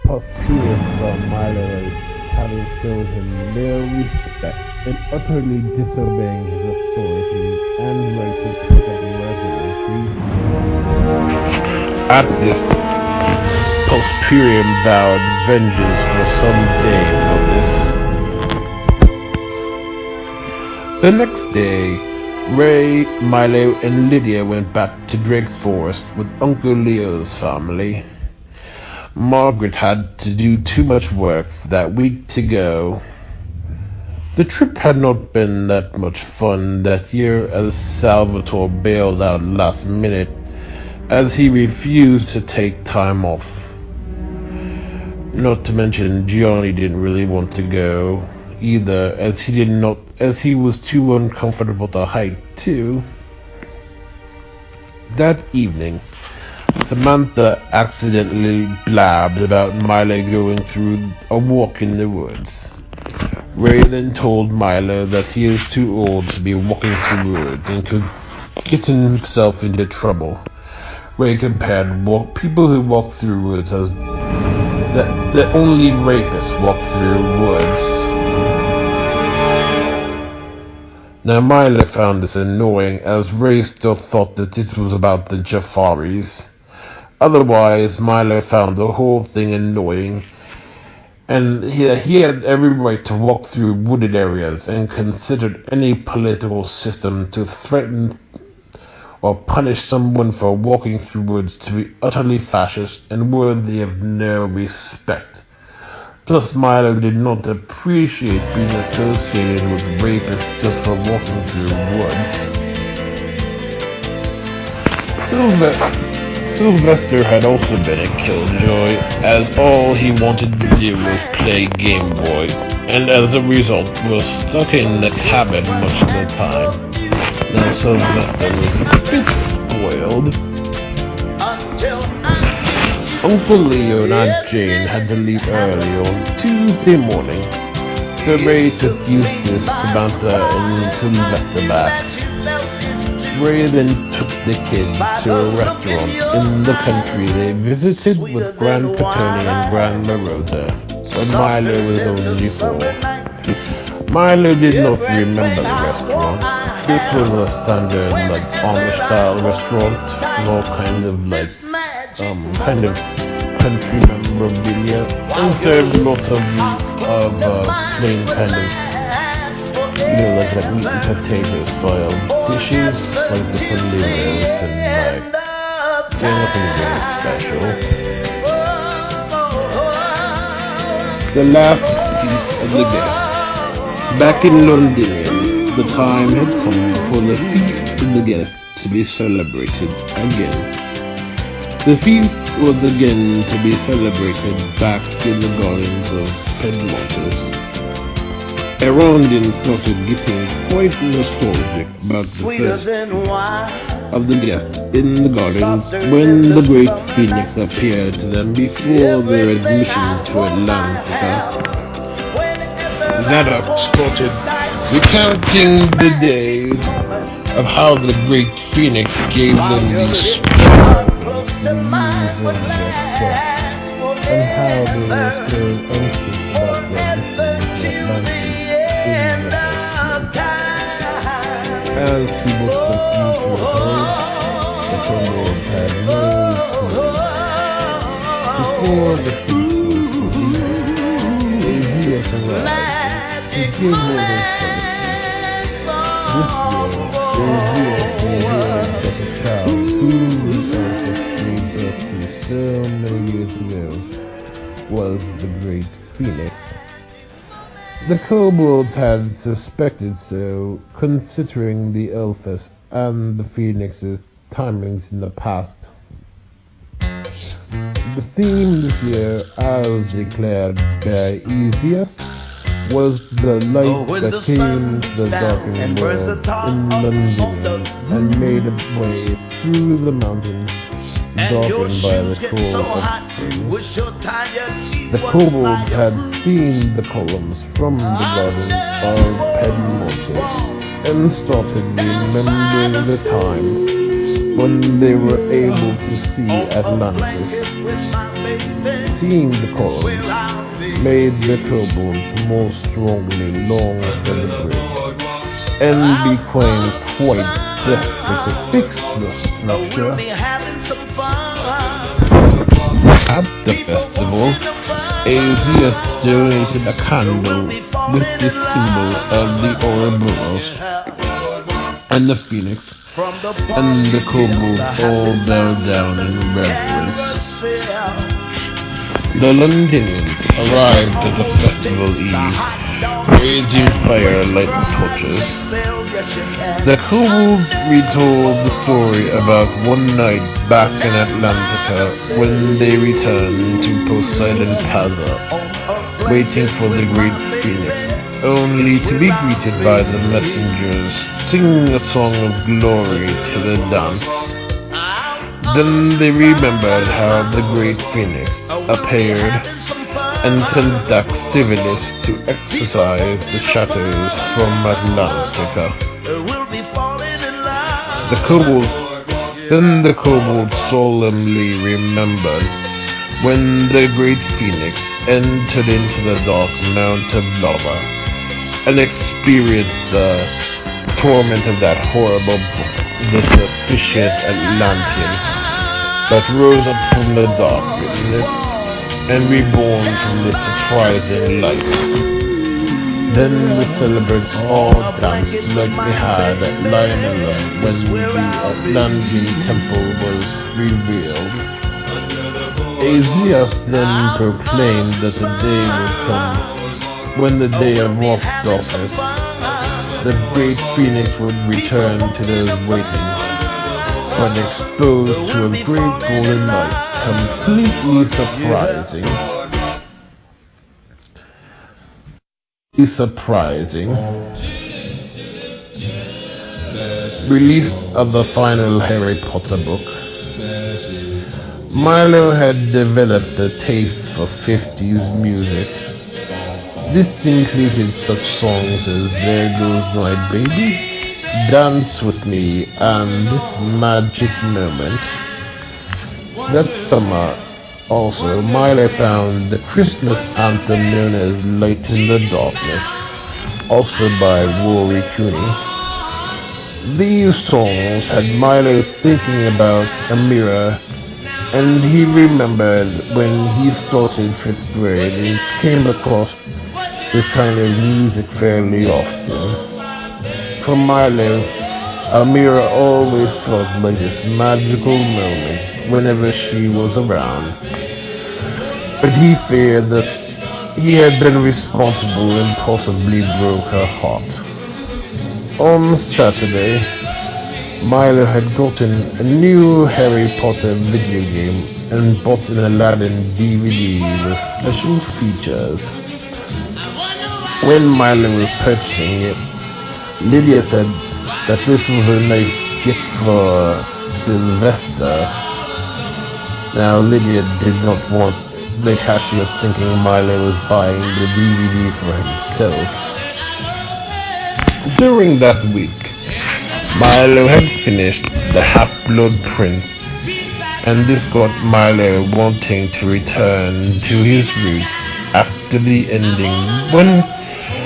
Asperium saw Milo as having shown him no respect and utterly disobeying his authority and right to protect residency. At this, Asperium vowed vengeance for some day for this. The next day, Ray, Milo, and Lydia went back to Drake Forest with Uncle Leo's family. Margaret had to do too much work that week to go, The trip had not been that much fun that year, as Salvatore bailed out last minute as he refused to take time off. Not to mention Gianni didn't really want to go either, as he was too uncomfortable to hike too. That evening, Samantha accidentally blabbed about Milo going through a walk in the woods. Ray then told Milo that he is too old to be walking through woods and could get himself into trouble. Ray compared people who walk through woods as that only rapists walk through woods. Now Milo found this annoying, as Ray still thought that it was about the Jafaris. Otherwise, Milo found the whole thing annoying, and he had every right to walk through wooded areas, and considered any political system to threaten or punish someone for walking through woods to be utterly fascist and worthy of no respect. Plus, Milo did not appreciate being associated with rapists just for walking through woods. Sylvester had also been a killjoy, as all he wanted to do was play Game Boy, and as a result was stuck in the cabin much of the time. Now Sylvester was a bit spoiled. Uncle Leo and Aunt Jane had to leave early on Tuesday morning, so Ray took Eustace, Samantha, and Sylvester back. Ray then took the kids to a restaurant in the country they visited with Grand Petone and Grandma Rosa, when Milo was only 4. Milo did not remember the restaurant. This was a standard, Amish-style restaurant, with all kinds of country memorabilia, and served lots of plain meat and potato style dishes, like the Sunday rolls, and nothing very special. The last feast of the guests. Back in London, the time had come for the feast of the guests to be celebrated again. The feast was again to be celebrated back in the gardens of Pedmontis. Erondin started getting quite nostalgic about the first of the guests in the gardens when the great phoenix appeared to them before their admission to Atlantica. Zadok started recounting the days of how the great phoenix gave them these sparkles to use when they slept, and how they were so anxious about their mission to Atlantis. As he looked at future home, the Lord had no clue. Before the feast was completed, he was arrived to give more than this year, a child who the earth gave birth to so many years ago was the great phoenix. The kobolds had suspected so, considering the Elfus and the Phoenix's timings in the past. The theme this year, as declared by Easius, was the light that came to the darkened world in London and made its way through the mountains, darkened by the coal of spring. The kobolds had seen the columns from the gardens of Pedmontis and started remembering the time when they were able to see Atlantis. Seeing the columns made the kobolds more strongly long for the bridge, and became quite desperate to fix the structure. At the festival, Asius donated a candle with the symbol of the Ouroboros and the phoenix, and the kobolds all bowed down in reverence. The Londonians arrived at the festival eve, raging firelight torches. The kobolds retold the story about one night back in Atlantica when they returned to Poseidon Plaza, waiting for the great phoenix, only to be greeted by the messengers singing a song of glory to the dance. Then they remembered how the great phoenix appeared and sent back Civilis to exorcise the shadows from Atlantica. Then the kobolds solemnly remembered when the great phoenix entered into the dark mount of lava and experienced the torment of that horrible book, the sufficient Atlantean, that rose up from the darkness and reborn from this surprising light. Then the celebrants all danced like they had at Lionella when the Atlantean temple was revealed. Asias then proclaimed that the day would come when the day of rock darkness, the great phoenix would return to those waiting, but exposed to a great golden light, completely surprising. Release of the final Harry Potter book. Milo had developed a taste for 50s music. This included such songs as There Goes My Baby, Dance With Me, and This Magic Moment. That summer, also, Milo found the Christmas anthem known as Light in the Darkness, also by Rory Cooney. These songs had Milo thinking about a mirror, and he remembered when he started 5th grade and came across this kind of music fairly often. For Milo, a mirror always felt like this magical moment whenever she was around. But he feared that he had been responsible and possibly broke her heart. On Saturday, Milo had gotten a new Harry Potter video game and bought an Aladdin DVD with special features. When Milo was purchasing it, Lydia said that this was a nice gift for Sylvester. Now Lydia did not want the cashier thinking Milo was buying the DVD for himself. During that week, Milo had finished The Half-Blood Prince, and this got Milo wanting to return to his roots after the ending when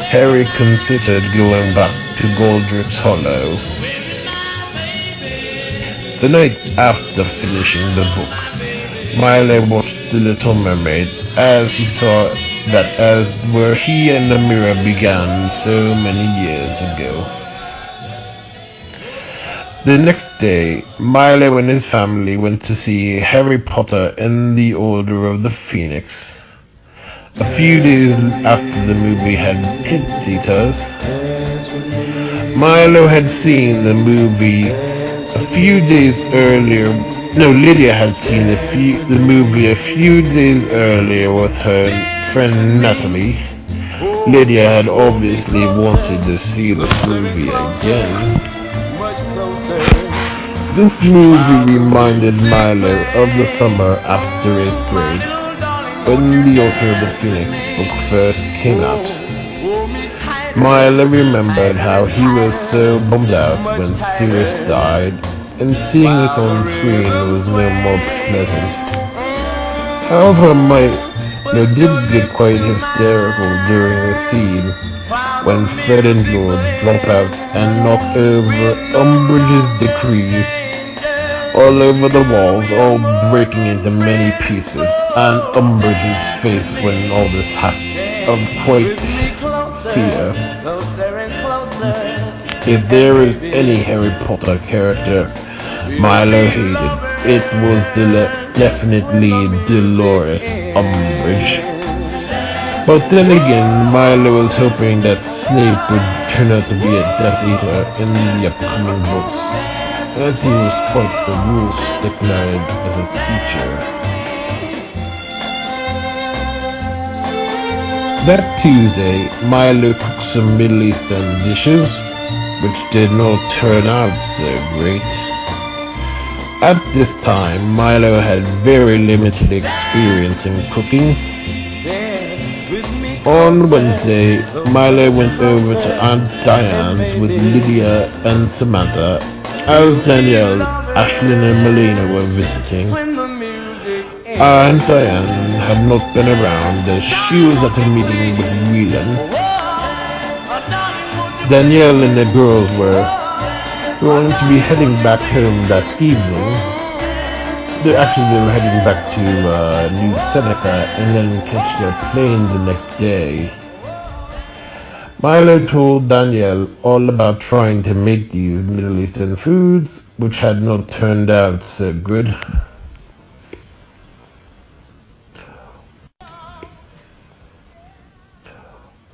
Harry considered going back to Godric's Hollow. The night after finishing the book, Milo watched The Little Mermaid as he saw that as where he and the mirror began so many years ago. The next day, Milo and his family went to see Harry Potter and the Order of the Phoenix. A few days after the movie had hit theaters, Milo had seen the movie a few days earlier. No, Lydia had seen the movie a few days earlier with her friend Natalie. Lydia had obviously wanted to see this movie again. This movie reminded Milo of the summer after 8th grade, when the Order of the Phoenix book first came out. Milo remembered how he was so bummed out when Sirius died, and seeing it on screen was no more pleasant. However, Milo did get quite hysterical during the scene when Fred and George drop out and knock over Umbridge's decrees all over the walls, all breaking into many pieces, and Umbridge's face when all this happened of quite fear. If there is any Harry Potter character Milo hated, it was definitely Dolores Umbridge. But then again, Milo was hoping that Snape would turn out to be a Death Eater in the upcoming books, as he was quite the rule stick-minded as a teacher. That Tuesday, Milo cooked some Middle Eastern dishes, which did not turn out so great. At this time, Milo had very limited experience in cooking. On Wednesday, Milo went over to Aunt Diane's with Lydia and Samantha, as Danielle, Ashlyn and Melina were visiting. Aunt Diane had not been around as she was at a meeting with Whelan. Danielle and the girls were going to be heading back home that evening. They were heading back to New Seneca and then catch their plane the next day. Milo told Danielle all about trying to make these Middle Eastern foods, which had not turned out so good.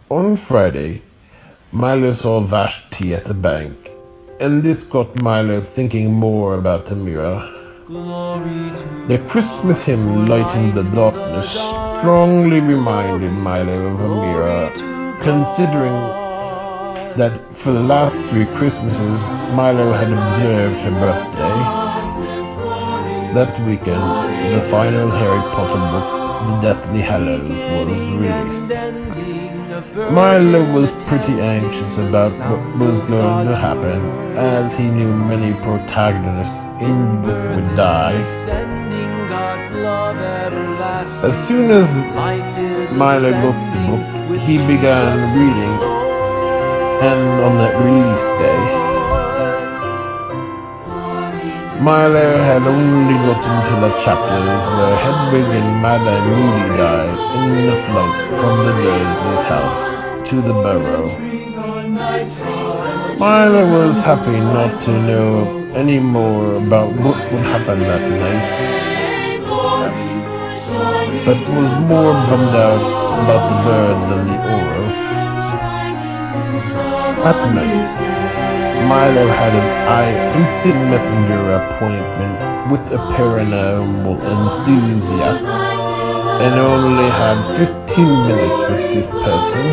On Friday, Milo saw Vashti at the bank, and this got Milo thinking more about Amira. The Christmas hymn Lighten the Darkness strongly reminded Milo of Amira, considering that for the last 3 Christmases, Milo had observed her birthday. That weekend, the final Harry Potter book, The Deathly Hallows, was released. Milo was pretty anxious about what was going to happen, as he knew many protagonists in the book would die. As soon as Milo got the book, he began reading, and on that release day, Milo had only gotten to the chapters where Hedwig and Madame Moody died in the flight from the Dursleys' house to the Burrow. Milo was happy not to know any more about what would happen that night, but was more bummed out about the bird than the Auror. At night, Milo had an instant messenger appointment with a paranormal enthusiast, and only had 15 minutes with this person,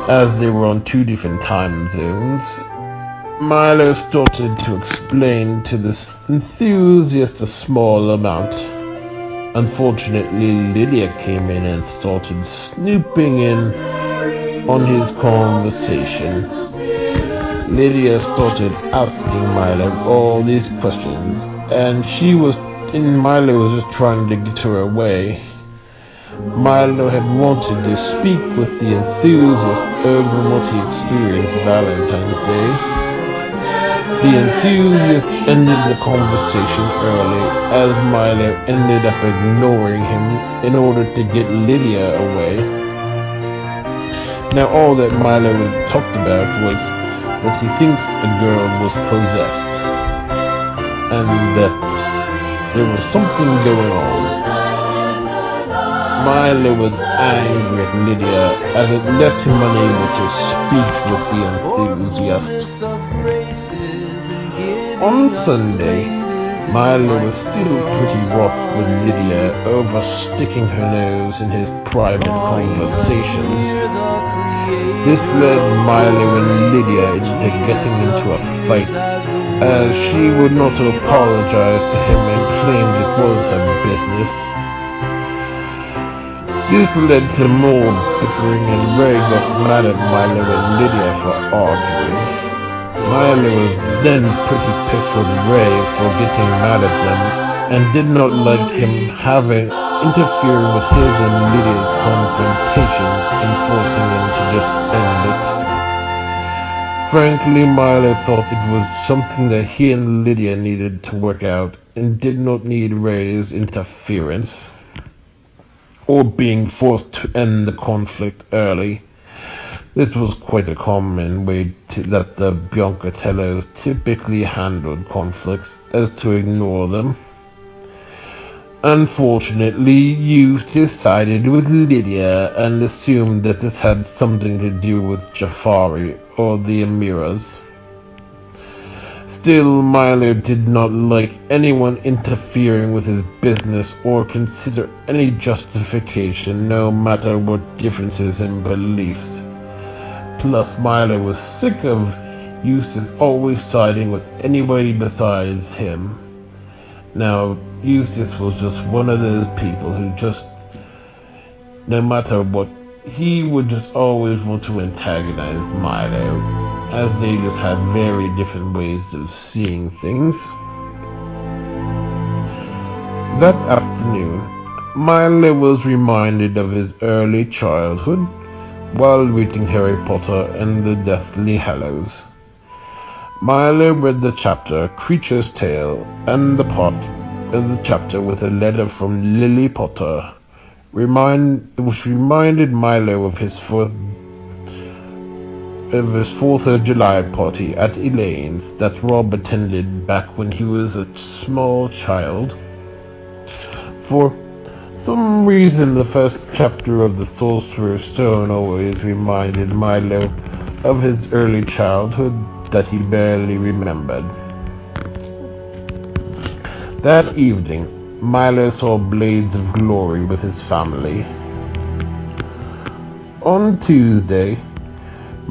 as they were on 2 different time zones. Milo started to explain to this enthusiast a small amount. Unfortunately, Lydia came in and started snooping in on his conversation. Lydia started asking Milo all these questions, and Milo was just trying to get her away. Milo had wanted to speak with the enthusiast over what he experienced Valentine's Day. The enthusiast ended the conversation early, as Milo ended up ignoring him in order to get Lydia away. Now all that Milo had talked about was that he thinks a girl was possessed, and that there was something going on. Milo was angry at Lydia, as it left him unable to speak with the enthusiast. On Sunday, Milo was still pretty rough with Lydia over sticking her nose in his private conversations. This led Milo and Lydia into getting into a fight, as she would not apologize to him and claimed it was her business. This led to more bickering, and Ray got mad at Milo and Lydia for arguing. Milo was then pretty pissed with Ray for getting mad at them, and did not like him having interfered with his and Lydia's confrontations and forcing them to just end it. Frankly, Milo thought it was something that he and Lydia needed to work out, and did not need Ray's interference, or being forced to end the conflict early. This was quite a common way that the Biancatellos typically handled conflicts, as to ignore them. Unfortunately, Eustace sided with Lydia and assumed that this had something to do with Jafari or the Emiras. Still, Milo did not like anyone interfering with his business or consider any justification, no matter what differences in beliefs. Plus, Milo was sick of Eustace always siding with anybody besides him. Now, Eustace was just one of those people who just, no matter what, he would just always want to antagonize Milo, as they just had very different ways of seeing things. That afternoon, Milo was reminded of his early childhood while reading Harry Potter and the Deathly Hallows. Milo read the chapter Creature's Tale and the part of the chapter with a letter from Lily Potter, which reminded Milo of his 4th of July party at Elaine's that Rob attended back when he was a small child. For some reason, the first chapter of the Sorcerer's Stone always reminded Milo of his early childhood that he barely remembered. That evening, Milo saw Blades of Glory with his family. On Tuesday,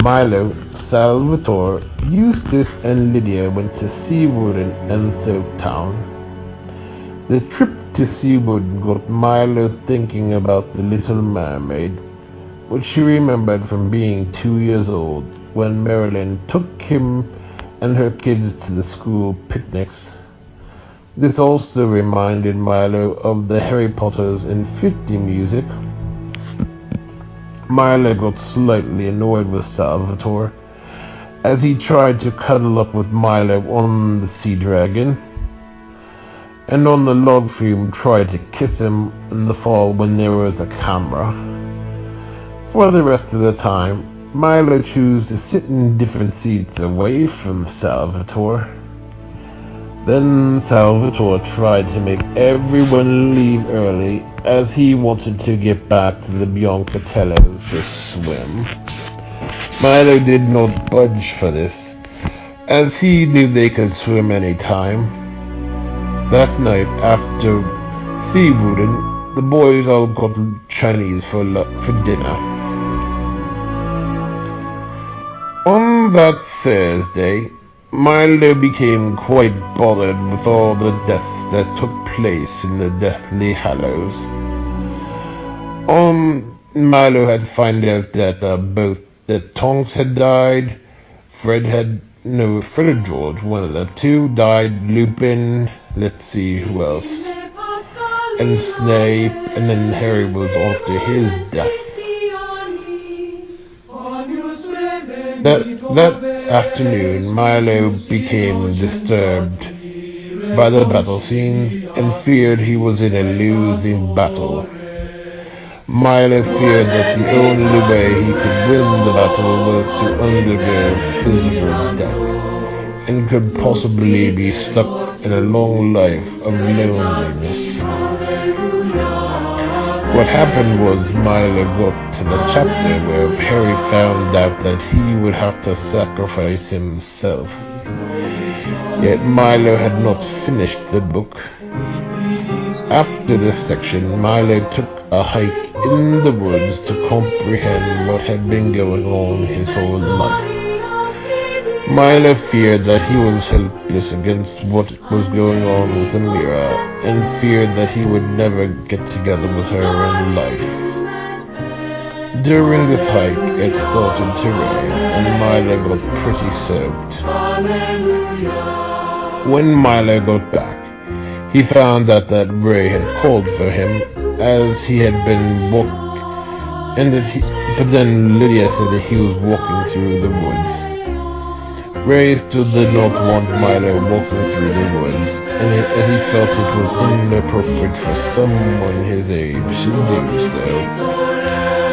Milo, Salvatore, Eustace, and Lydia went to Seawood and Soaptown. The trip to Seawood got Milo thinking about the Little Mermaid, which he remembered from being 2 years old when Marilyn took him and her kids to the school picnics. This also reminded Milo of the Harry Potter's Infinity music. Milo got slightly annoyed with Salvatore as he tried to cuddle up with Milo on the Sea Dragon, and on the log flume tried to kiss him in the fall when there was a camera. For the rest of the time, Milo chose to sit in different seats away from Salvatore. Then Salvatore tried to make everyone leave early as he wanted to get back to the Biancatellos to swim. Milo did not budge for this, as he knew they could swim any time. That night, after Seawoodin, the boys all got Chinese for dinner. On that Thursday, Milo became quite bothered with all the deaths that took place in the Deathly Hallows. Milo had found out that both that Tonks had died, Fred and George, one of the two died, Lupin, let's see who else, and Snape, and then Harry was after his death. That afternoon, Milo became disturbed by the battle scenes and feared he was in a losing battle. Milo feared that the only way he could win the battle was to undergo physical death, and could possibly be stuck in a long life of loneliness. What happened was Milo got to the chapter where Harry found out that he would have to sacrifice himself. Yet Milo had not finished the book. After this section, Milo took a hike in the woods to comprehend what had been going on his whole life. Milo feared that he was helpless against what was going on with Amira, and feared that he would never get together with her in life. During this hike, it started to rain, and Milo got pretty soaked. When Milo got back, he found out that Ray had called for him, as he had been but then Lydia said that he was walking through the woods. Ray still did not want Milo walking through the woods, as he felt it was inappropriate for someone his age to do so.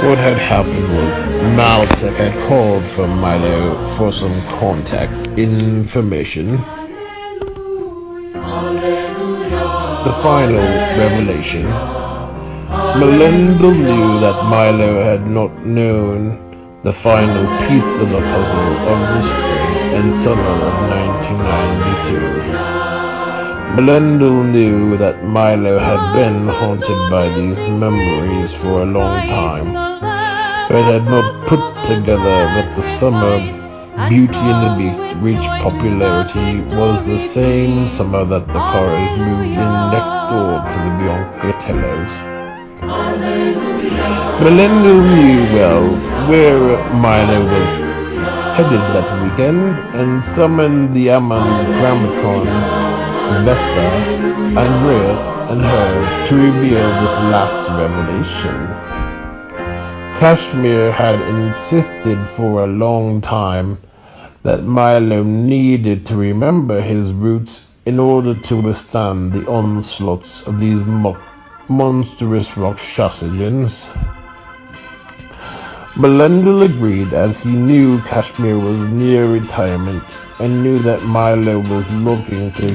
What had happened was Malsek had called for Milo for some contact information. The final revelation. Melendel knew that Milo had not known the final piece of the puzzle of the spring and summer of 1992. Melendel knew that Milo had been haunted by these memories for a long time, but had not put together that the summer Beauty and the Beast reached popularity was the same summer that the Cars moved in next door to the Biancatellos. Melendel knew well where Milo was headed that weekend and summoned the Amman Grammatron, Vesta, Andreas, and her to reveal this last revelation. Kashmir had insisted for a long time that Milo needed to remember his roots in order to withstand the onslaughts of these monstrous Rakshasans. Melendel agreed, as he knew Kashmir was near retirement and knew that Milo was looking for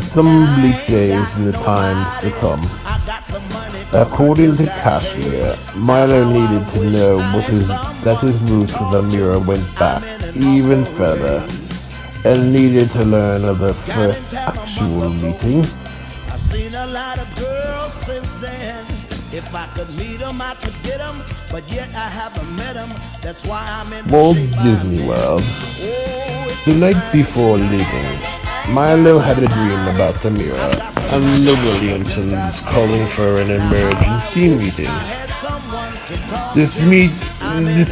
some bleak days in the times to come. According to Kashmir, Milo needed to know that his roots with Amira went back even further, and needed to learn of their first actual meeting. I've seen a lot of girls since then. If I could meet them, I could get them, but yet I haven't met them. That's why I'm in Walt Disney World. The night before leaving, Milo had a dream about Amira and the Williamsons calling for an emergency meeting. This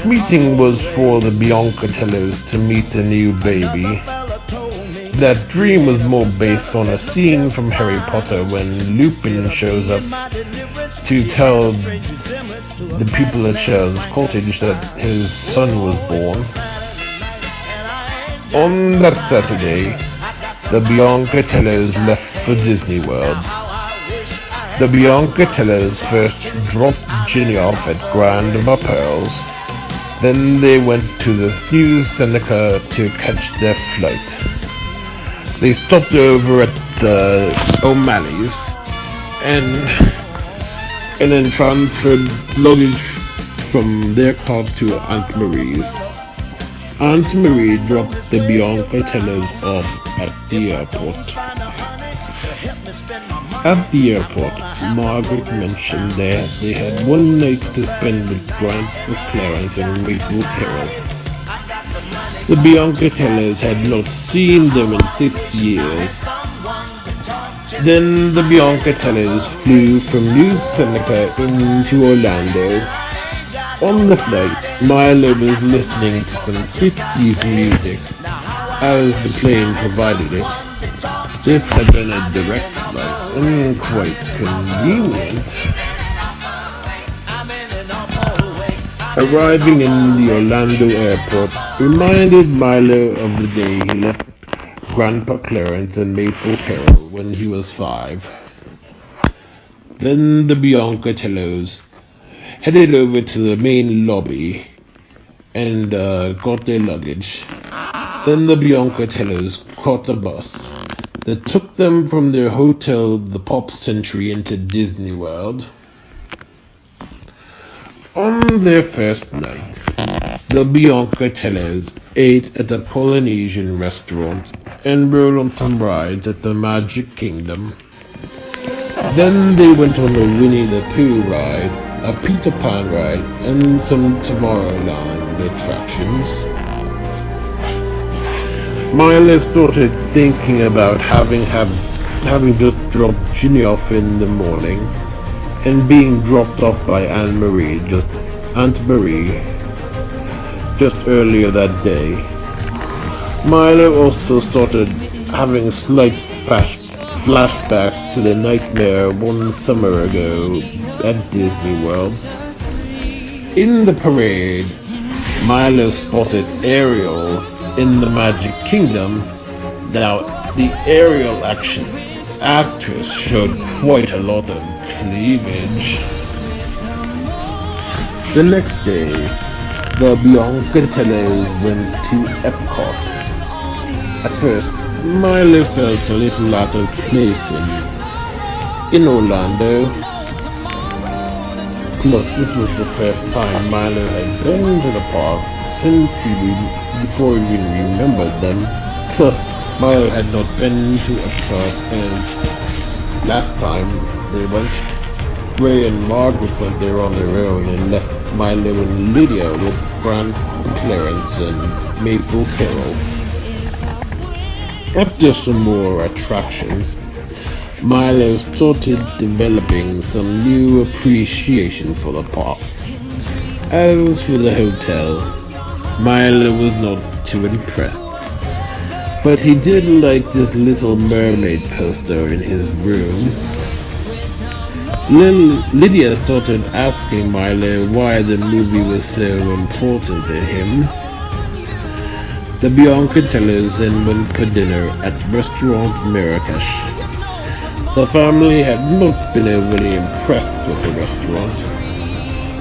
meeting was for the Biancatellos to meet a new baby. That dream was more based on a scene from Harry Potter when Lupin shows up to tell the people at Cher's cottage that his son was born. On that Saturday, the Biancatellos left for Disney World. The Biancatellos first dropped Ginny off at Grand Pearls. Then they went to the New Seneca to catch their flight. They stopped over at the O'Malley's and then transferred luggage from their car to Aunt Marie's. Aunt Marie dropped the Biancatellos off at the airport. At the airport, Margaret mentioned that they had one night to spend with Grant McClarence and Maple Carroll. The Biancatellos had not seen them in 6 years. Then the Biancatellos flew from New Seneca into Orlando. On the flight, Milo was listening to some 50s music, as the plane provided it. This had been a direct flight, and quite convenient. Arriving in the Orlando airport reminded Milo of the day he left Grandpa Clarence and Maple Carroll when he was 5. Then the Biancatellos headed over to the main lobby and got their luggage. Then the Biancatellos caught a bus that took them from their hotel, the Pop Century, into Disney World. On their first night, the Biancatellos ate at a Polynesian restaurant and rode on some rides at the Magic Kingdom. Then they went on a Winnie the Pooh ride, a Peter Pan ride, and some Tomorrowland attractions. Milo started thinking about having just dropped Ginny off in the morning and being dropped off by Aunt Marie just earlier that day. Milo also started having a slight flashback to the nightmare one summer ago at Disney World. In the parade, Milo spotted Ariel in the Magic Kingdom. Now, the Ariel actress showed quite a lot of cleavage. The next day, the Biancatellis went to Epcot. At first, Milo felt a little out of place in Orlando. Plus, this was the first time Milo had been to the park since before he even remembered them. Plus, Milo had not been to Epcot, and last time they went, Ray and Margaret went there on their own and left Milo and Lydia with Grant, Clarence, and Maple Carroll. After some more attractions, Milo started developing some new appreciation for the park. As for the hotel, Milo was not too impressed, but he did like this Little Mermaid poster in his room. Lydia started asking Milo why the movie was so important to him. The Biancatellis then went for dinner at Restaurant Marrakesh. The family had not been overly impressed with the restaurant.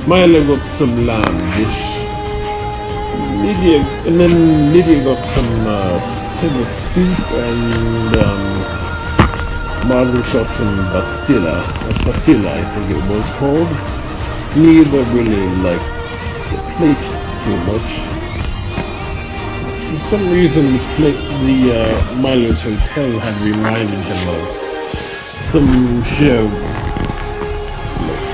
Milo got some lamb dish. Lydia got some table soup, and Margaret got some pastilla, I think it was called. Neither really liked the place too much. For some reason, the Milo's hotel had reminded him of some show, like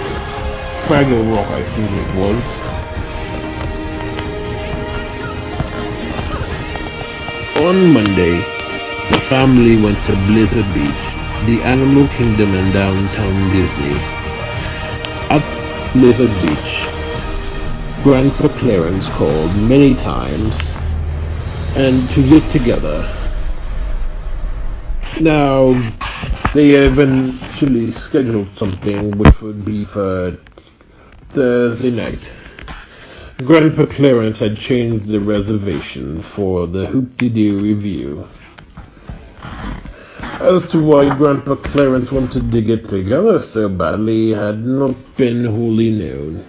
Fraggle Rock, I think it was. On Monday, the family went to Blizzard Beach, the Animal Kingdom in downtown Disney. At Blizzard Beach, Grandpa Clarence called many times and to get together. Now, they eventually scheduled something which would be for Thursday night. Grandpa Clarence had changed the reservations for the Hoop-de-Doo review. As to why Grandpa Clarence wanted to get together so badly had not been wholly known.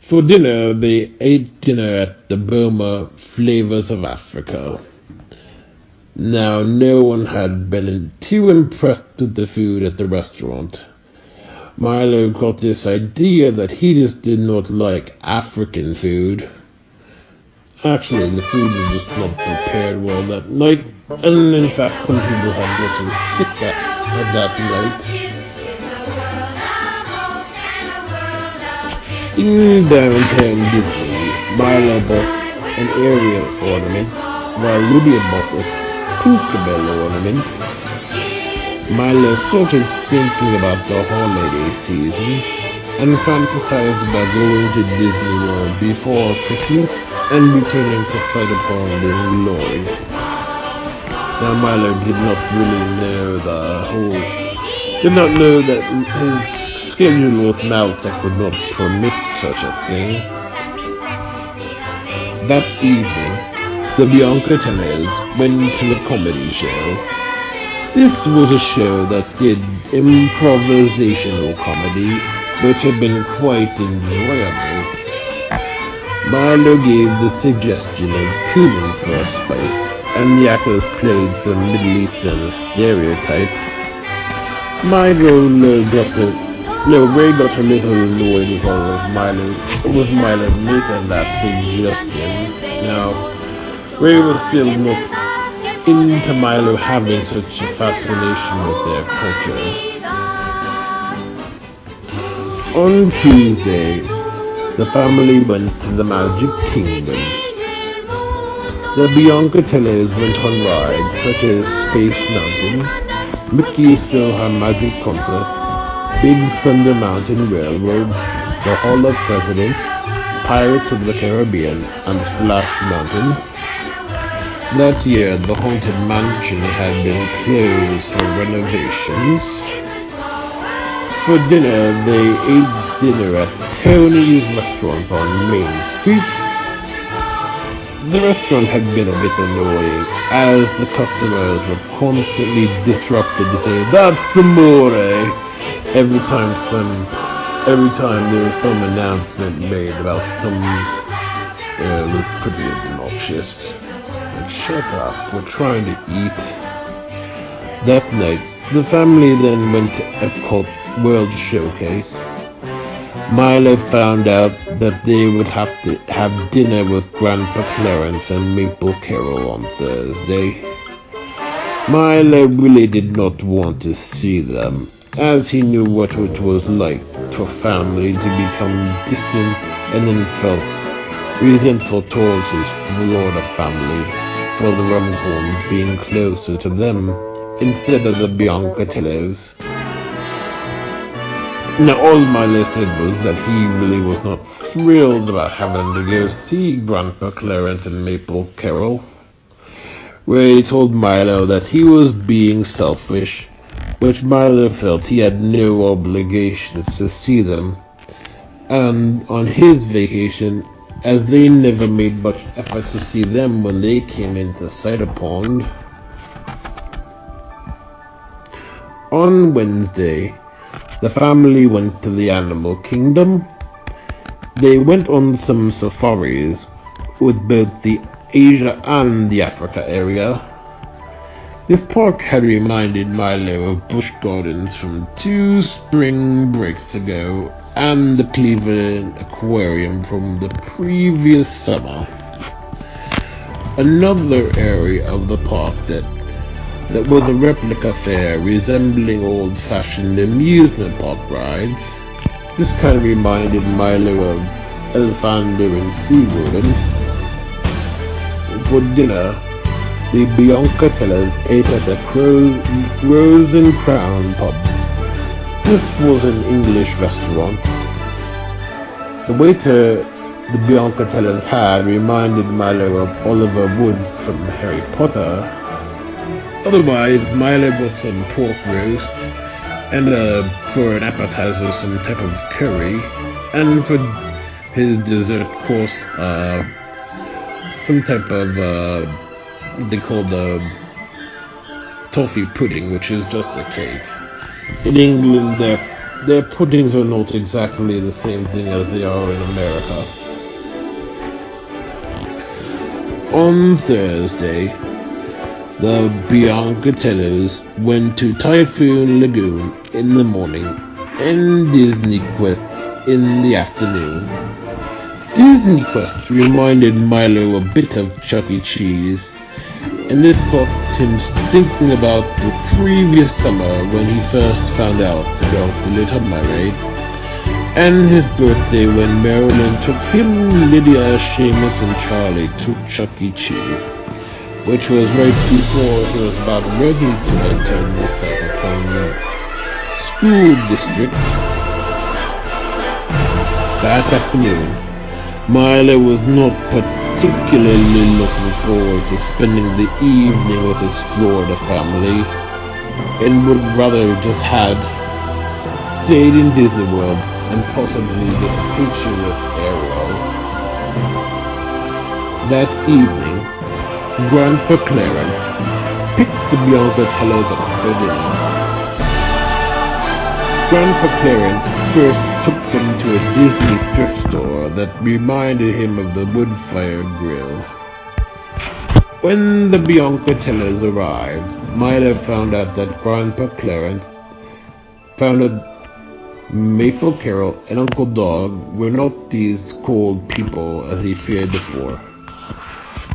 For dinner, they ate dinner at the Boma Flavors of Africa. Now, no one had been too impressed with the food at the restaurant. Milo got this idea that he just did not like African food. Actually, the food was just not prepared well that night, and in fact some people had gotten sick at that night. In downtown Disney, Milo bought an Ariel ornament, while Lydia bought a Tinkerbell ornament. Milo started thinking about the holiday season and fantasized about going to Disney World before Christmas and returning to Sight Upon during Glory. Now Milo did not know that his schedule with Malta could not permit such a thing. That evening, the Biancatellis went to the comedy show. This was a show that did improvisational comedy, which had been quite enjoyable. Milo gave the suggestion of cumin for a spice, and the actors played some Middle Eastern stereotypes. Ray got a little annoyed with Milo making that suggestion. Now, Ray was still not into Milo having such a fascination with their culture. On Tuesday, the family went to the Magic Kingdom. The Biancatellis went on rides such as Space Mountain, Mickey's Magic Concert, Big Thunder Mountain Railroad, the Hall of Presidents, Pirates of the Caribbean, and Splash Mountain. That year, the Haunted Mansion had been closed for renovations. For dinner, they ate dinner at Tony's restaurant on Main Street. The restaurant had been a bit annoying, as the customers were constantly disrupted to say, "That's amore," every time some Every time there was some announcement made about some, it was pretty obnoxious. Like, shut up, we're trying to eat. That night, the family then went to Epcot World Showcase. Milo found out that they would have to have dinner with Grandpa Clarence and Maple Carol on Thursday. Milo really did not want to see them, as he knew what it was like for family to become distant and then felt resentful towards his Florida family for the Rumcorns being closer to them instead of the Biancatellos. Now all Milo said was that he really was not thrilled about having to go see Grandpa Clarence and Maple Carol, where he told Milo that he was being selfish, which Milo felt he had no obligations to see them, and on his vacation, as they never made much effort to see them when they came into Cider Pond. On Wednesday, the family went to the Animal Kingdom. They went on some safaris with both the Asia and the Africa area. This park had reminded Milo of Busch Gardens from 2 spring breaks ago and the Cleveland Aquarium from the previous summer. Another area of the park that was a replica fair resembling old-fashioned amusement park rides. This kind of reminded Milo of Elfando and SeaWorld. For dinner, the Biancatellos ate at the Rose and Crown pub. This was an English restaurant. The waiter the Biancatellos had reminded Milo of Oliver Wood from Harry Potter. Otherwise, Milo bought some pork roast, and for an appetizer some type of curry, and for his dessert course, some type of, they call the toffee pudding, which is just a cake. In England, their puddings are not exactly the same thing as they are in America. On Thursday, the Biancatellos went to Typhoon Lagoon in the morning and Disney Quest in the afternoon. Disney Quest reminded Milo a bit of Chuck E. Cheese, and this got him thinking about the previous summer when he first found out about the Little Mermaid, and his birthday when Marilyn took him, Lydia, Seamus, and Charlie to Chuck E. Cheese, which was right before he was about ready to enter the Cider Pond School District. That afternoon, Milo was not particularly looking forward to spending the evening with his Florida family, and would rather just had stayed in Disney World and possibly just picture with Ariel. That evening, Grandpa Clarence picked the Biancatellos up for dinner. Grandpa Clarence first took them to a Disney thrift store that reminded him of the Woodfire Grill. When the Biancatellos arrived, Milo found out that Grandpa Clarence found out Maple Carol and Uncle Dog were not these cold people as he feared before.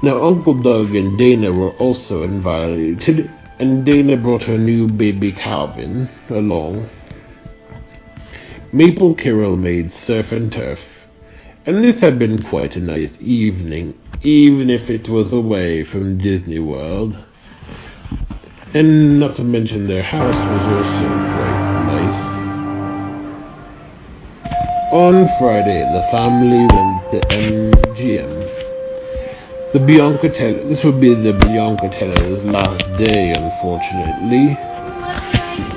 Now Uncle Doug and Dana were also invited, and Dana brought her new baby Calvin along. Maple Carol made surf and turf, and this had been quite a nice evening, even if it was away from Disney World. And not to mention their house was also quite nice. On Friday, the family went to MGM. This would be the Biancatellos' last day, unfortunately.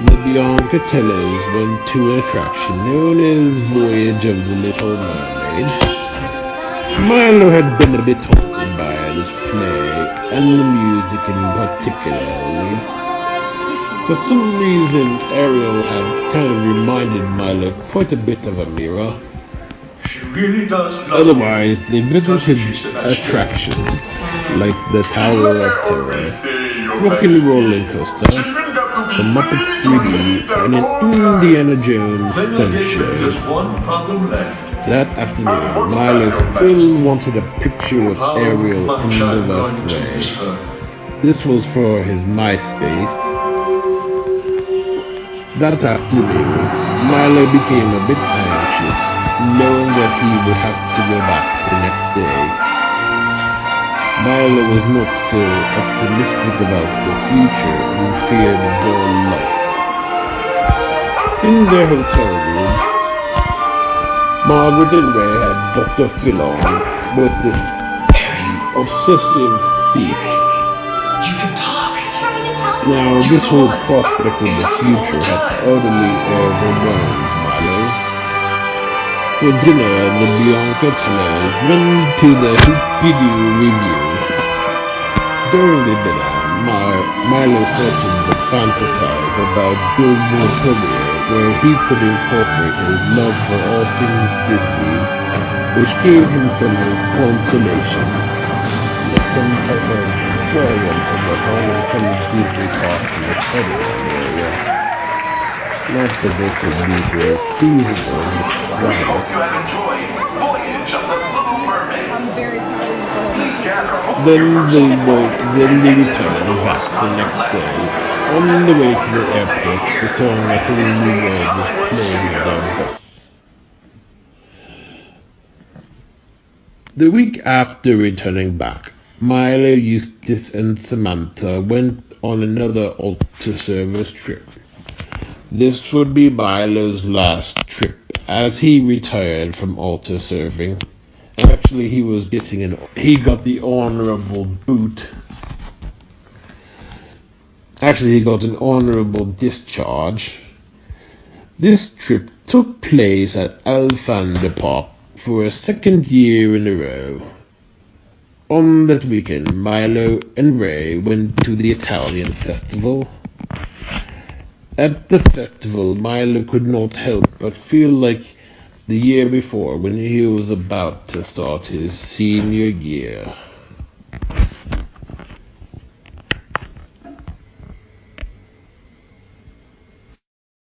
The Biancatellos went to an attraction known as Voyage of the Little Mermaid. Milo had been a bit haunted by this play, and the music in particular. For some reason, Ariel had kind of reminded Milo quite a bit of Amira. She really does love Otherwise, they visited attractions like the Tower of Terror, Rocky Roller Coaster, the Muppets 3D, and an Indiana Jones stunt show. That afternoon, Milo still wanted a picture of Ariel in the worst way. This was for his MySpace. That afternoon, Milo became a bit anxious, knowing that he would have to go back the next day. Milo was not so optimistic about the future and feared dull life. In their hotel room, Margaret and Ray had Dr. Phil on with this obsessive thief. You can talk. Now, this whole prospect of the future had utterly overwhelmed Milo. For dinner, the Bianca Tellers went to the Hoopty-Doo review. During the dinner, Milo started to fantasize about building a career where he could incorporate his love for all things Disney, which gave him some consolation, like some type of aquarium in the whole from Disney park in the Federal area. Not that this would be very feasible in this We hope you have enjoyed Voyage of the Little Mermaid. I'm very proud of you. Please gather all Then they returned back the next day. On the way to the airport, the song A Whole New World was playing on their bus. The week after returning back, Milo, Eustace, and Samantha went on another Alta Service trip. This would be Milo's last trip, as he retired from Alta serving. Actually, he got the honorable boot. Actually, he got an honorable discharge. This trip took place at Alfander Park for a second year in a row. On that weekend, Milo and Ray went to the Italian festival. At the festival, Milo could not help but feel like the year before when he was about to start his senior year.